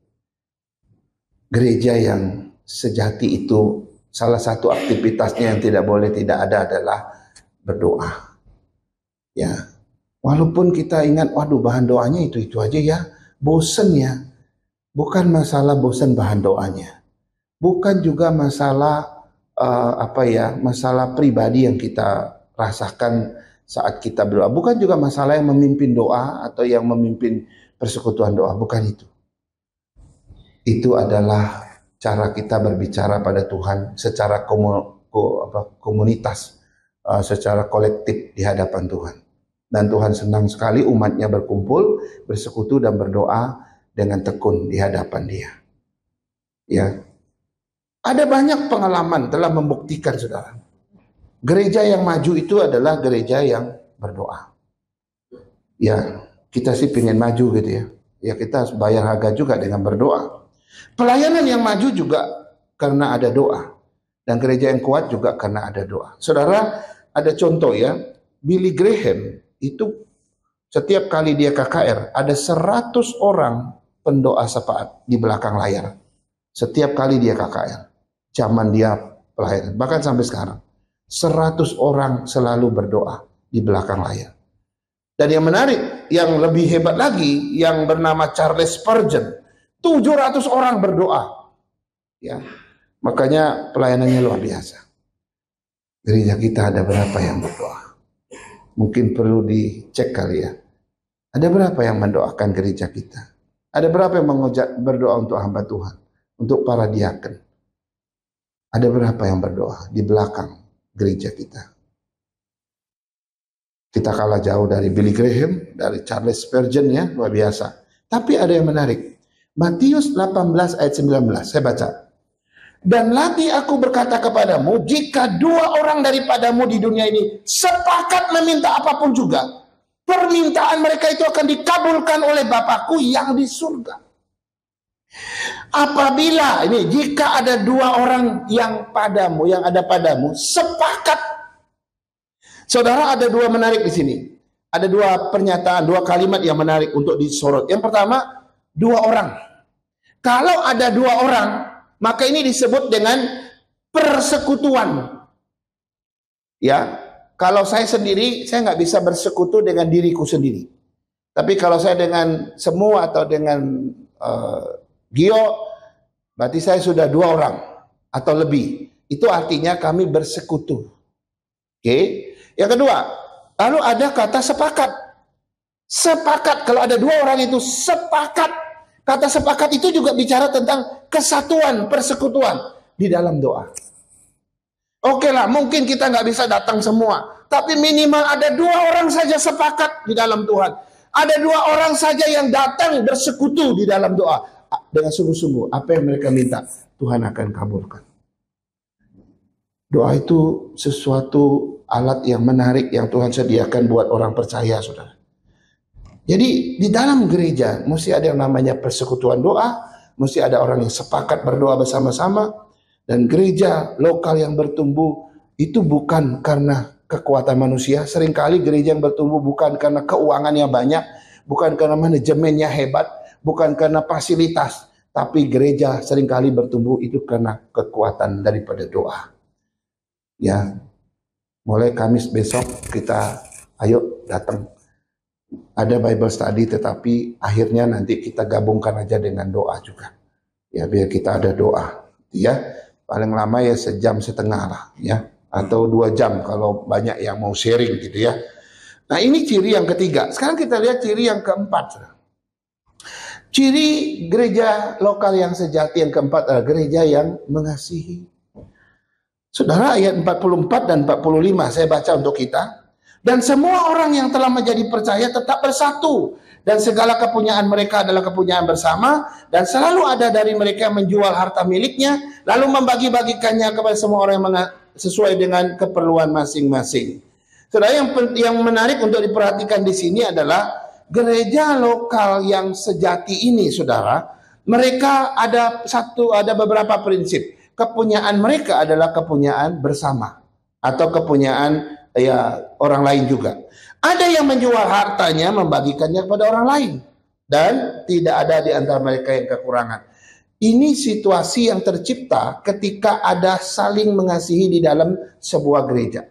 Gereja yang sejati itu salah satu aktivitasnya yang tidak boleh tidak ada adalah berdoa. Ya. Walaupun kita ingat, waduh bahan doanya itu aja ya. Bosen ya, bukan masalah bosen bahan doanya, bukan juga masalah masalah pribadi yang kita rasakan saat kita berdoa, bukan juga masalah yang memimpin doa atau yang memimpin persekutuan doa, bukan itu. Itu adalah cara kita berbicara pada Tuhan secara komunitas, secara kolektif di hadapan Tuhan. Dan Tuhan senang sekali umatnya berkumpul, bersekutu dan berdoa dengan tekun di hadapan Dia. Ya, ada banyak pengalaman telah membuktikan, saudara. Gereja yang maju itu adalah gereja yang berdoa. Ya, kita sih pengen maju gitu ya. Ya kita harus bayar harga juga dengan berdoa. Pelayanan yang maju juga karena ada doa. Dan gereja yang kuat juga karena ada doa. Saudara, ada contoh ya, Billy Graham itu setiap kali dia KKR ada 100 orang pendoa syafaat di belakang layar. Setiap kali dia KKR, zaman dia pelayanan, bahkan sampai sekarang 100 orang selalu berdoa di belakang layar. Dan yang menarik, yang lebih hebat lagi, yang bernama Charles Spurgeon, 700 orang berdoa. Ya, makanya pelayanannya luar biasa. Gereja kita ada berapa yang berdoa? Mungkin perlu dicek kali ya. Ada berapa yang mendoakan gereja kita? Ada berapa yang berdoa untuk hamba Tuhan? Untuk para diaken? Ada berapa yang berdoa di belakang gereja kita? Kita kalah jauh dari Billy Graham, dari Charles Spurgeon ya, luar biasa. Tapi ada yang menarik. Matius 18 ayat 19, saya baca. Dan lagi aku berkata kepadamu, jika 2 orang daripadamu di dunia ini sepakat meminta apapun juga, permintaan mereka itu akan dikabulkan oleh Bapakku yang di surga. Apabila ini, jika ada 2 orang yang ada padamu sepakat. Saudara, ada 2 menarik di sini. Ada 2 pernyataan, 2 kalimat yang menarik untuk disorot. Yang pertama, 2 orang. Kalau ada 2 orang, maka ini disebut dengan persekutuan. Ya, kalau saya sendiri, saya nggak bisa bersekutu dengan diriku sendiri. Tapi kalau saya dengan semua atau dengan Gio, berarti saya sudah 2 orang atau lebih. Itu artinya kami bersekutu. Oke. Yang kedua, lalu ada kata sepakat. Sepakat, kalau ada 2 orang itu sepakat. Kata sepakat itu juga bicara tentang kesatuan, persekutuan di dalam doa. Oke lah, mungkin kita nggak bisa datang semua, tapi minimal ada 2 orang saja sepakat di dalam Tuhan. Ada 2 orang saja yang datang bersekutu di dalam doa dengan sungguh-sungguh. Apa yang mereka minta, Tuhan akan kabulkan. Doa itu sesuatu alat yang menarik yang Tuhan sediakan buat orang percaya, saudara. Jadi di dalam gereja mesti ada yang namanya persekutuan doa, mesti ada orang yang sepakat berdoa bersama-sama, dan gereja lokal yang bertumbuh itu bukan karena kekuatan manusia. Seringkali gereja yang bertumbuh bukan karena keuangannya banyak, bukan karena manajemennya hebat, bukan karena fasilitas, tapi gereja seringkali bertumbuh itu karena kekuatan daripada doa. Ya, mulai Kamis besok kita ayo datang. Ada Bible study, tetapi akhirnya nanti kita gabungkan aja dengan doa juga. Ya, biar kita ada doa. Ya, paling lama ya 1,5 jam lah, ya, atau 2 jam kalau banyak yang mau sharing gitu ya. Nah, ini ciri yang ketiga. Sekarang kita lihat ciri yang keempat. Ciri gereja lokal yang sejati yang keempat adalah gereja yang mengasihi. Saudara, ayat 44 dan 45 saya baca untuk kita. Dan semua orang yang telah menjadi percaya tetap bersatu, dan segala kepunyaan mereka adalah kepunyaan bersama, dan selalu ada dari mereka yang menjual harta miliknya lalu membagi-bagikannya kepada semua orang yang sesuai dengan keperluan masing-masing. Saudara, yang menarik untuk diperhatikan di sini adalah gereja lokal yang sejati ini, saudara, mereka ada beberapa prinsip. Kepunyaan mereka adalah kepunyaan bersama atau kepunyaan ya orang lain juga. Ada yang menjual hartanya membagikannya kepada orang lain, dan tidak ada di antara mereka yang kekurangan. Ini situasi yang tercipta ketika ada saling mengasihi di dalam sebuah gereja.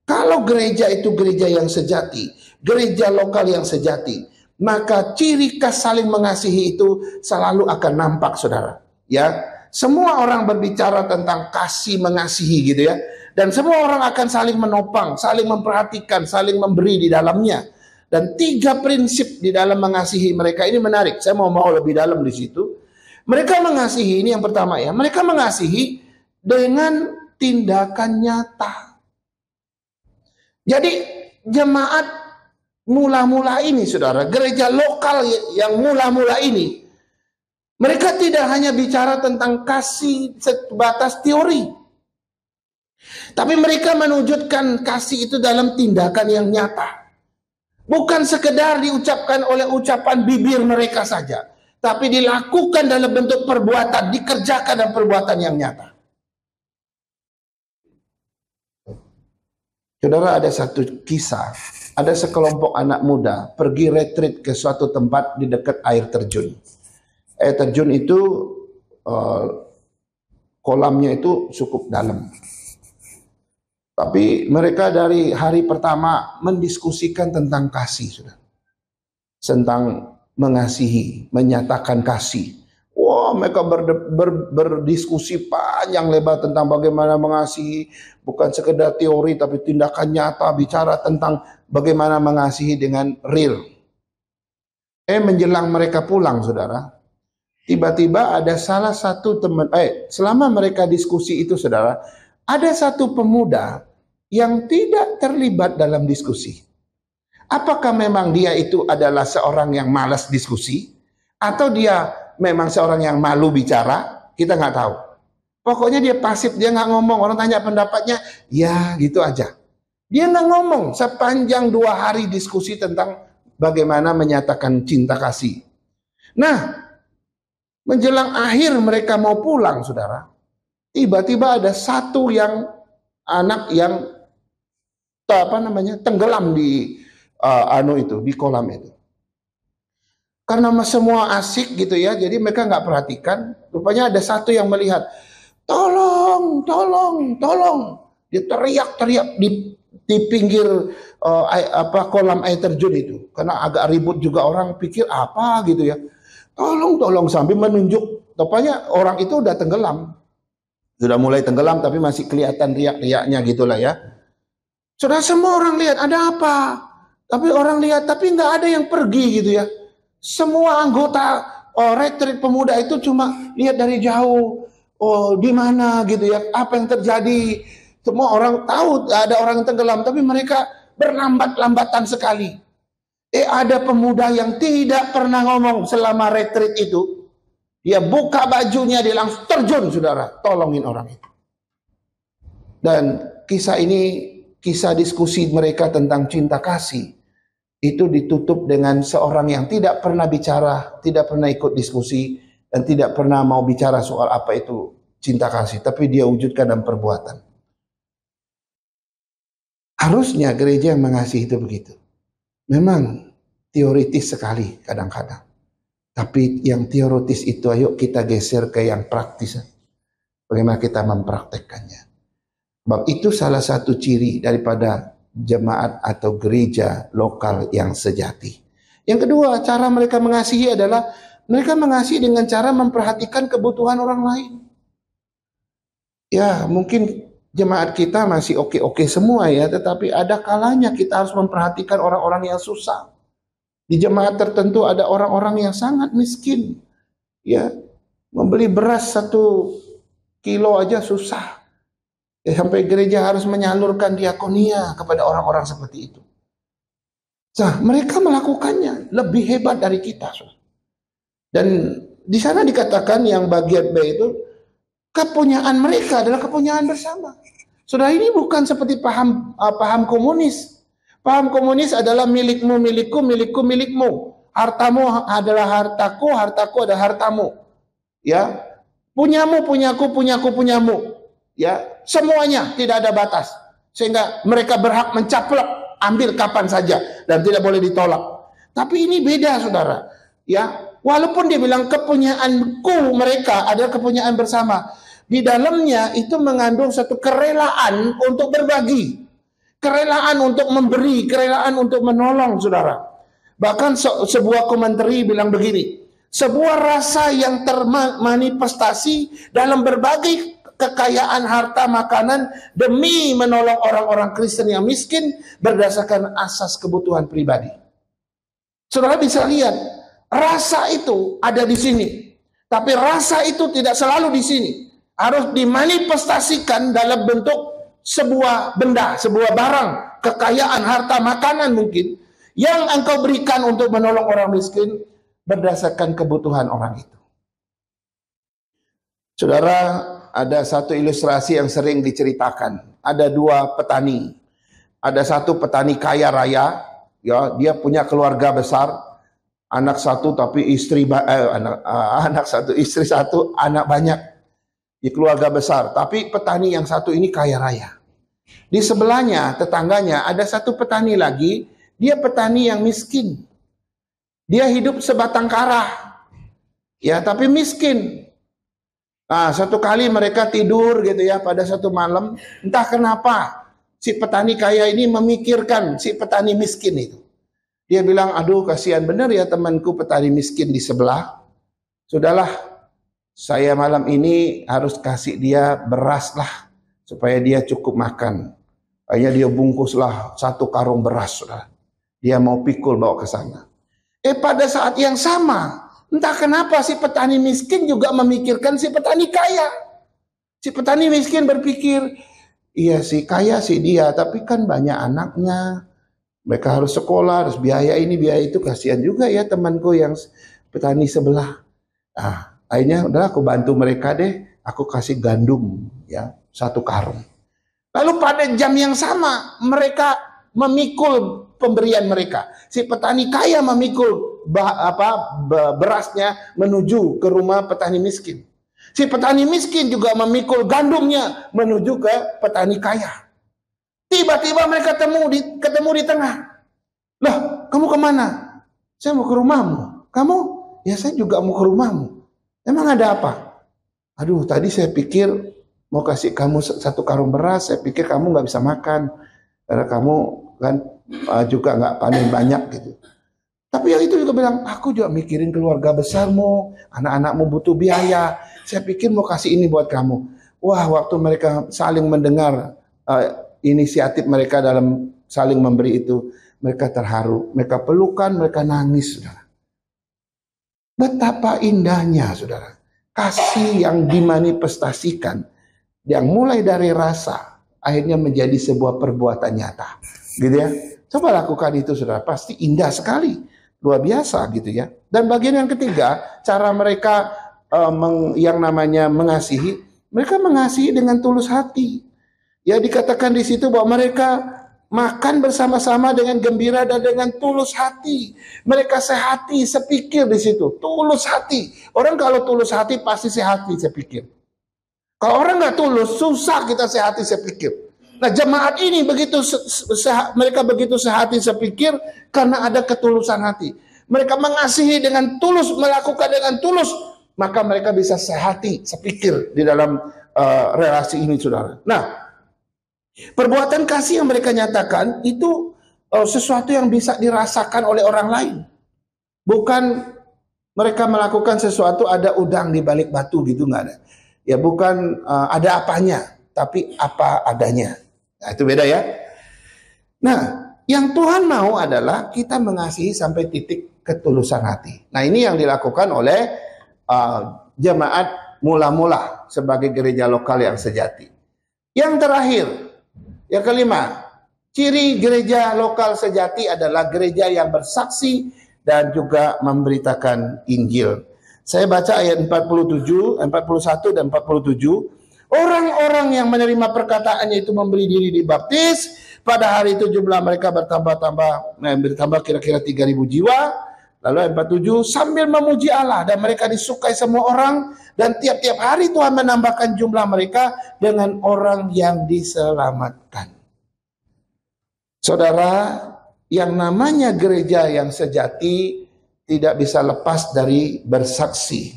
Kalau gereja itu gereja yang sejati, gereja lokal yang sejati, maka ciri khas saling mengasihi itu selalu akan nampak, saudara. Ya, semua orang berbicara tentang kasih mengasihi gitu ya. Dan semua orang akan saling menopang, saling memperhatikan, saling memberi di dalamnya. Dan 3 prinsip di dalam mengasihi mereka ini menarik. Saya mau lebih dalam di situ. Mereka mengasihi ini yang pertama ya. Mereka mengasihi dengan tindakan nyata. Jadi jemaat mula-mula ini, saudara, gereja lokal yang mula-mula ini, mereka tidak hanya bicara tentang kasih sebatas teori. Tapi mereka menunjukkan kasih itu dalam tindakan yang nyata. Bukan sekedar diucapkan oleh ucapan bibir mereka saja, tapi dilakukan dalam bentuk perbuatan, dikerjakan dalam perbuatan yang nyata. Saudara, ada satu kisah, ada sekelompok anak muda pergi retreat ke suatu tempat di dekat air terjun. Air terjun itu kolamnya itu cukup dalam. Tapi mereka dari hari pertama mendiskusikan tentang kasih, sudah. Tentang mengasihi, menyatakan kasih. Wah, mereka berdiskusi panjang lebar tentang bagaimana mengasihi, bukan sekedar teori tapi tindakan nyata, bicara tentang bagaimana mengasihi dengan real. Menjelang mereka pulang, saudara, tiba-tiba ada salah satu teman, selama mereka diskusi itu, saudara, ada satu pemuda yang tidak terlibat dalam diskusi. Apakah memang dia itu adalah seorang yang malas diskusi, atau dia memang seorang yang malu bicara? Kita nggak tahu. Pokoknya dia pasif, dia nggak ngomong. Orang tanya pendapatnya, ya gitu aja. Dia nggak ngomong sepanjang 2 hari diskusi tentang bagaimana menyatakan cinta kasih. Nah, menjelang akhir mereka mau pulang, saudara, tiba-tiba ada satu anak yang tenggelam di di kolam itu. Karena semua asik gitu ya, jadi mereka nggak perhatikan. Rupanya ada satu yang melihat, tolong, tolong, tolong. Dia teriak-teriak di pinggir kolam air terjun itu. Karena agak ribut juga, orang pikir apa gitu ya. Tolong, tolong, sambil menunjuk. Rupanya orang itu udah tenggelam. Sudah mulai tenggelam tapi masih kelihatan riak-riaknya gitulah ya. Saudara, semua orang lihat ada apa. Tapi orang lihat tapi nggak ada yang pergi gitu ya. Semua anggota retreat pemuda itu cuma lihat dari jauh. Oh, di mana gitu ya. Apa yang terjadi. Semua orang tahu ada orang yang tenggelam, tapi mereka berlambat-lambatan sekali. Ada pemuda yang tidak pernah ngomong selama retreat itu. Dia buka bajunya, dia langsung terjun, saudara, tolongin orang itu. Dan kisah ini, kisah diskusi mereka tentang cinta kasih, itu ditutup dengan seorang yang tidak pernah bicara, tidak pernah ikut diskusi, dan tidak pernah mau bicara soal apa itu cinta kasih, tapi dia wujudkan dalam perbuatan. Harusnya gereja yang mengasihi itu begitu. Memang teoritis sekali kadang-kadang. Tapi yang teoritis itu ayo kita geser ke yang praktis. Bagaimana kita mempraktekkannya. Sebab itu salah satu ciri daripada jemaat atau gereja lokal yang sejati. Yang kedua, cara mereka mengasihi adalah mereka mengasihi dengan cara memperhatikan kebutuhan orang lain. Ya, mungkin jemaat kita masih oke-oke semua ya, tetapi ada kalanya kita harus memperhatikan orang-orang yang susah. Di jemaat tertentu ada orang-orang yang sangat miskin. Ya, membeli beras 1 kilo aja susah. Ya, sampai gereja harus menyalurkan diakonia kepada orang-orang seperti itu. Nah, mereka melakukannya lebih hebat dari kita. Dan di sana dikatakan yang bagian B itu, kepunyaan mereka adalah kepunyaan bersama. Saudara, ini bukan seperti paham komunis. Paham komunis adalah milikmu, milikku, milikku, milikmu. Hartamu adalah hartaku, hartaku adalah hartamu. Ya, punyamu, punyaku, punyaku, punyamu. Ya, semuanya tidak ada batas. Sehingga mereka berhak mencaplok, ambil kapan saja dan tidak boleh ditolak. Tapi ini beda, saudara. Ya, walaupun dia bilang kepunyaanku, mereka adalah kepunyaan bersama. Di dalamnya itu mengandung satu kerelaan untuk berbagi. Kerelaan untuk memberi, kerelaan untuk menolong, saudara. Bahkan sebuah komentari bilang begini, sebuah rasa yang termanifestasi dalam berbagai kekayaan harta makanan demi menolong orang-orang Kristen yang miskin berdasarkan asas kebutuhan pribadi. Saudara bisa lihat, rasa itu ada di sini. Tapi rasa itu tidak selalu di sini. Harus dimanifestasikan dalam bentuk sebuah benda, sebuah barang, kekayaan, harta, makanan mungkin, yang engkau berikan untuk menolong orang miskin berdasarkan kebutuhan orang itu. Saudara, ada satu ilustrasi yang sering diceritakan. Ada 2 petani. Ada satu petani kaya raya, ya, dia punya keluarga besar, anak satu tapi istri anak satu, istri satu, anak banyak. Di keluarga besar, tapi petani yang satu ini kaya raya. Di sebelahnya, tetangganya, ada satu petani lagi, dia petani yang miskin. Dia hidup sebatang kara, ya, tapi miskin. Nah, satu kali mereka tidur gitu ya, pada satu malam, entah kenapa si petani kaya ini memikirkan si petani miskin itu. Dia bilang, aduh kasihan benar ya temanku petani miskin di sebelah. Sudahlah, saya malam ini harus kasih dia beras lah, supaya dia cukup makan. Akhirnya dia bungkuslah 1 karung beras, saudara. Dia mau pikul bawa ke sana. Pada saat yang sama, entah kenapa si petani miskin juga memikirkan si petani kaya. Si petani miskin berpikir, iya sih kaya sih dia, tapi kan banyak anaknya. Mereka harus sekolah, harus biaya ini, biaya itu. Kasihan juga ya temanku yang petani sebelah. Akhirnya udah aku bantu mereka deh, aku kasih gandum ya 1 karung. Lalu pada jam yang sama mereka memikul pemberian mereka. Si petani kaya memikul berasnya menuju ke rumah petani miskin. Si petani miskin juga memikul gandumnya menuju ke petani kaya. Tiba-tiba mereka ketemu di tengah. Loh, kamu kemana? Saya mau ke rumahmu. Kamu? Ya saya juga mau ke rumahmu. Emang ada apa? Aduh, tadi saya pikir mau kasih kamu 1 karung beras, saya pikir kamu nggak bisa makan. Karena kamu kan juga nggak panen banyak gitu. Tapi yang itu juga bilang, aku juga mikirin keluarga besarmu, anak-anakmu butuh biaya. Saya pikir mau kasih ini buat kamu. Wah, waktu mereka saling mendengar inisiatif mereka dalam saling memberi itu, mereka terharu, mereka pelukan, mereka nangis, saudara. Betapa indahnya, saudara, kasih yang dimanifestasikan, yang mulai dari rasa, akhirnya menjadi sebuah perbuatan nyata, gitu ya. Coba lakukan itu saudara, pasti indah sekali, luar biasa gitu ya. Dan bagian yang ketiga, cara mereka yang namanya mengasihi, mereka mengasihi dengan tulus hati. Ya dikatakan di situ bahwa mereka makan bersama-sama dengan gembira dan dengan tulus hati. Mereka sehati, sepikir di situ, tulus hati. Orang kalau tulus hati pasti sehati, saya pikir. Kalau orang nggak tulus, susah kita sehati, saya pikir. Nah jemaat ini mereka begitu sehati sepikir karena ada ketulusan hati. Mereka mengasihi dengan tulus, melakukan dengan tulus, maka mereka bisa sehati sepikir di dalam relasi ini saudara. Nah perbuatan kasih yang mereka nyatakan itu sesuatu yang bisa dirasakan oleh orang lain. Bukan mereka melakukan sesuatu ada udang di balik batu gitu, nggak ada. Ya bukan ada apanya, tapi apa adanya. Nah, itu beda ya. Nah, yang Tuhan mau adalah kita mengasihi sampai titik ketulusan hati. Nah, ini yang dilakukan oleh jemaat mula-mula sebagai gereja lokal yang sejati. Yang terakhir, yang kelima, ciri gereja lokal sejati adalah gereja yang bersaksi dan juga memberitakan Injil. Saya baca ayat 47, 41 dan 47. Orang-orang yang menerima perkataannya itu memberi diri dibaptis. Pada hari itu jumlah mereka bertambah kira-kira 3.000 jiwa. Lalu ayat 47, sambil memuji Allah dan mereka disukai semua orang. Dan tiap-tiap hari Tuhan menambahkan jumlah mereka dengan orang yang diselamatkan. Saudara, yang namanya gereja yang sejati tidak bisa lepas dari bersaksi.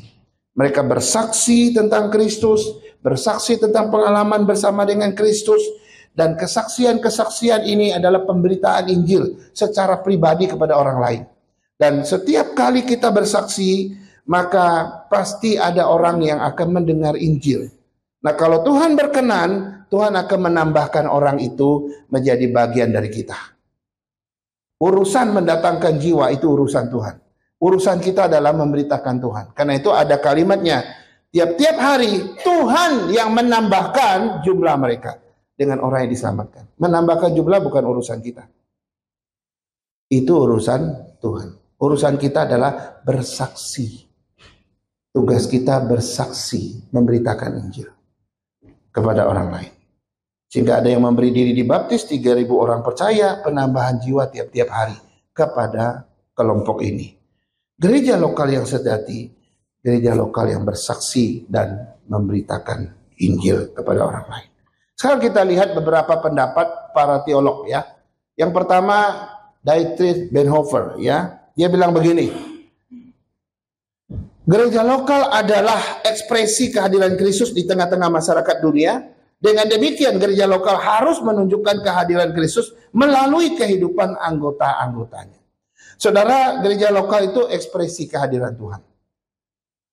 Mereka bersaksi tentang Kristus, bersaksi tentang pengalaman bersama dengan Kristus, dan kesaksian-kesaksian ini adalah pemberitaan Injil secara pribadi kepada orang lain. Dan setiap kali kita bersaksi, maka pasti ada orang yang akan mendengar Injil. Nah, kalau Tuhan berkenan, Tuhan akan menambahkan orang itu menjadi bagian dari kita. Urusan mendatangkan jiwa itu urusan Tuhan. Urusan kita adalah memberitakan Tuhan. Karena itu ada kalimatnya, tiap-tiap hari Tuhan yang menambahkan jumlah mereka dengan orang yang diselamatkan. Menambahkan jumlah bukan urusan kita. Itu urusan Tuhan. Urusan kita adalah bersaksi. Tugas kita bersaksi, memberitakan Injil kepada orang lain. Sehingga ada yang memberi diri dibaptis, 3.000 orang percaya, penambahan jiwa tiap-tiap hari kepada kelompok ini. Gereja lokal yang sejati, gereja lokal yang bersaksi dan memberitakan Injil kepada orang lain. Sekarang kita lihat beberapa pendapat para teolog ya. Yang pertama Dietrich Bonhoeffer ya. Dia bilang begini. Gereja lokal adalah ekspresi kehadiran Kristus di tengah-tengah masyarakat dunia. Dengan demikian gereja lokal harus menunjukkan kehadiran Kristus melalui kehidupan anggota-anggotanya. Saudara, gereja lokal itu ekspresi kehadiran Tuhan.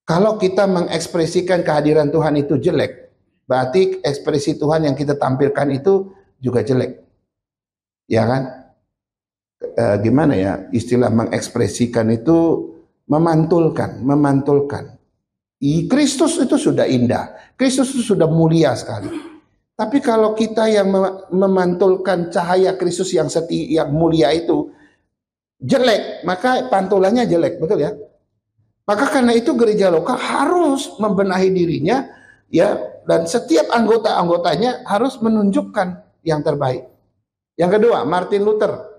Kalau kita mengekspresikan kehadiran Tuhan itu jelek, berarti ekspresi Tuhan yang kita tampilkan itu juga jelek. Ya kan? Gimana ya istilah mengekspresikan itu memantulkan. Kristus itu sudah indah. Kristus itu sudah mulia sekali. Tapi kalau kita yang memantulkan cahaya Kristus yang mulia itu jelek, maka pantulannya jelek, betul ya? Maka karena itu gereja lokal harus membenahi dirinya ya, dan setiap anggota-anggotanya harus menunjukkan yang terbaik. Yang kedua, Martin Luther.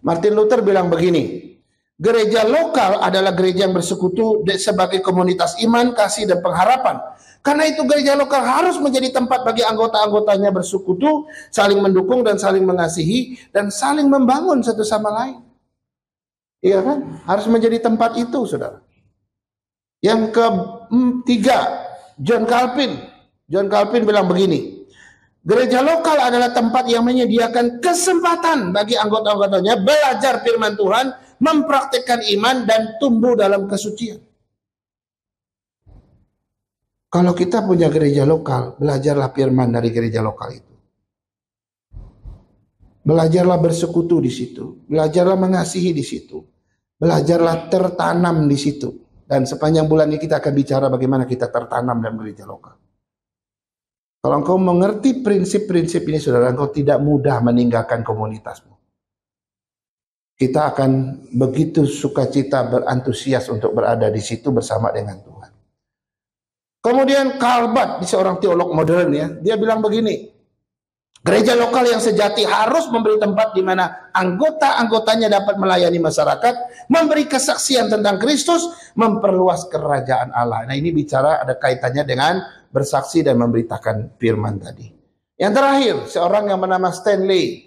Martin Luther bilang begini, gereja lokal adalah gereja yang bersekutu sebagai komunitas iman, kasih, dan pengharapan. Karena itu gereja lokal harus menjadi tempat bagi anggota-anggotanya bersekutu, saling mendukung dan saling mengasihi, dan saling membangun satu sama lain. Iya kan? Harus menjadi tempat itu, saudara. Yang ketiga, John Calvin. John Calvin bilang begini, gereja lokal adalah tempat yang menyediakan kesempatan bagi anggota-anggotanya belajar firman Tuhan, mempraktikkan iman, dan tumbuh dalam kesucian. Kalau kita punya gereja lokal, belajarlah firman dari gereja lokal itu. Belajarlah bersekutu di situ, belajarlah mengasihi di situ, belajarlah tertanam di situ. Dan sepanjang bulan ini kita akan bicara bagaimana kita tertanam dalam gereja lokal. Kalau engkau mengerti prinsip-prinsip ini, saudara, engkau tidak mudah meninggalkan komunitasmu. kita akan begitu sukacita, berantusias untuk berada di situ bersama dengan Tuhan. Kemudian Karl Barth, seorang teolog modern ya, dia bilang begini, gereja lokal yang sejati harus memberi tempat di mana anggota-anggotanya dapat melayani masyarakat, memberi kesaksian tentang Kristus, memperluas kerajaan Allah. Nah, ini bicara ada kaitannya dengan bersaksi dan memberitakan firman tadi. Yang terakhir, seorang yang bernama Stanley,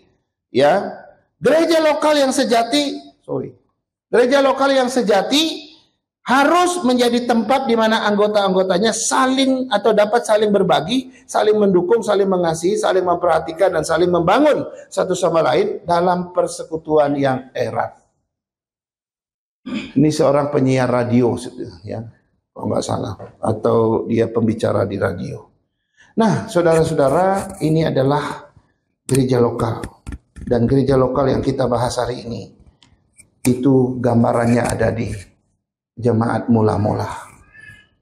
ya, gereja lokal yang sejati harus menjadi tempat di mana anggota-anggotanya saling atau dapat saling berbagi, saling mendukung, saling mengasihi, saling memperhatikan, dan saling membangun satu sama lain dalam persekutuan yang erat. Ini seorang penyiar radio, ya, kalau nggak salah, atau dia pembicara di radio. Nah, saudara-saudara, ini adalah gereja lokal. Dan gereja lokal yang kita bahas hari ini, itu gambarannya ada di Jemaat Mula-Mula.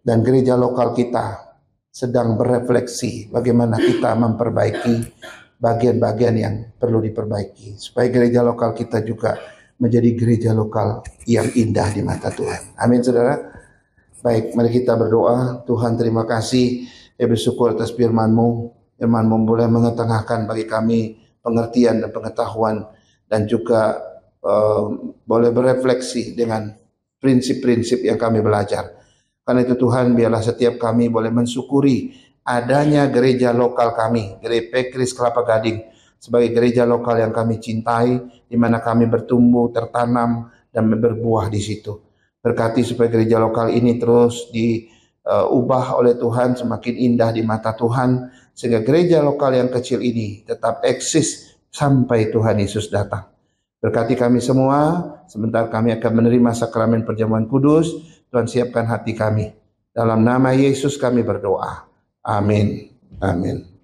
Dan gereja lokal kita sedang berefleksi bagaimana kita memperbaiki bagian-bagian yang perlu diperbaiki, supaya gereja lokal kita juga menjadi gereja lokal yang indah di mata Tuhan. Amin, saudara. Baik, mari kita berdoa. Tuhan, terima kasih, bersyukur atas firman-Mu. Firman-Mu boleh mengetengahkan bagi kami pengertian dan pengetahuan, dan juga boleh berefleksi dengan prinsip-prinsip yang kami belajar. Karena itu Tuhan, biarlah setiap kami boleh mensyukuri adanya gereja lokal kami, Gereja Pekris Kelapa Gading, sebagai gereja lokal yang kami cintai, di mana kami bertumbuh, tertanam, dan berbuah di situ. Berkati supaya gereja lokal ini terus diubah oleh Tuhan, semakin indah di mata Tuhan, sehingga gereja lokal yang kecil ini tetap eksis sampai Tuhan Yesus datang. Berkati kami semua, sebentar kami akan menerima sakramen perjamuan kudus. Tuhan, siapkan hati kami. Dalam nama Yesus kami berdoa. Amin. Amin.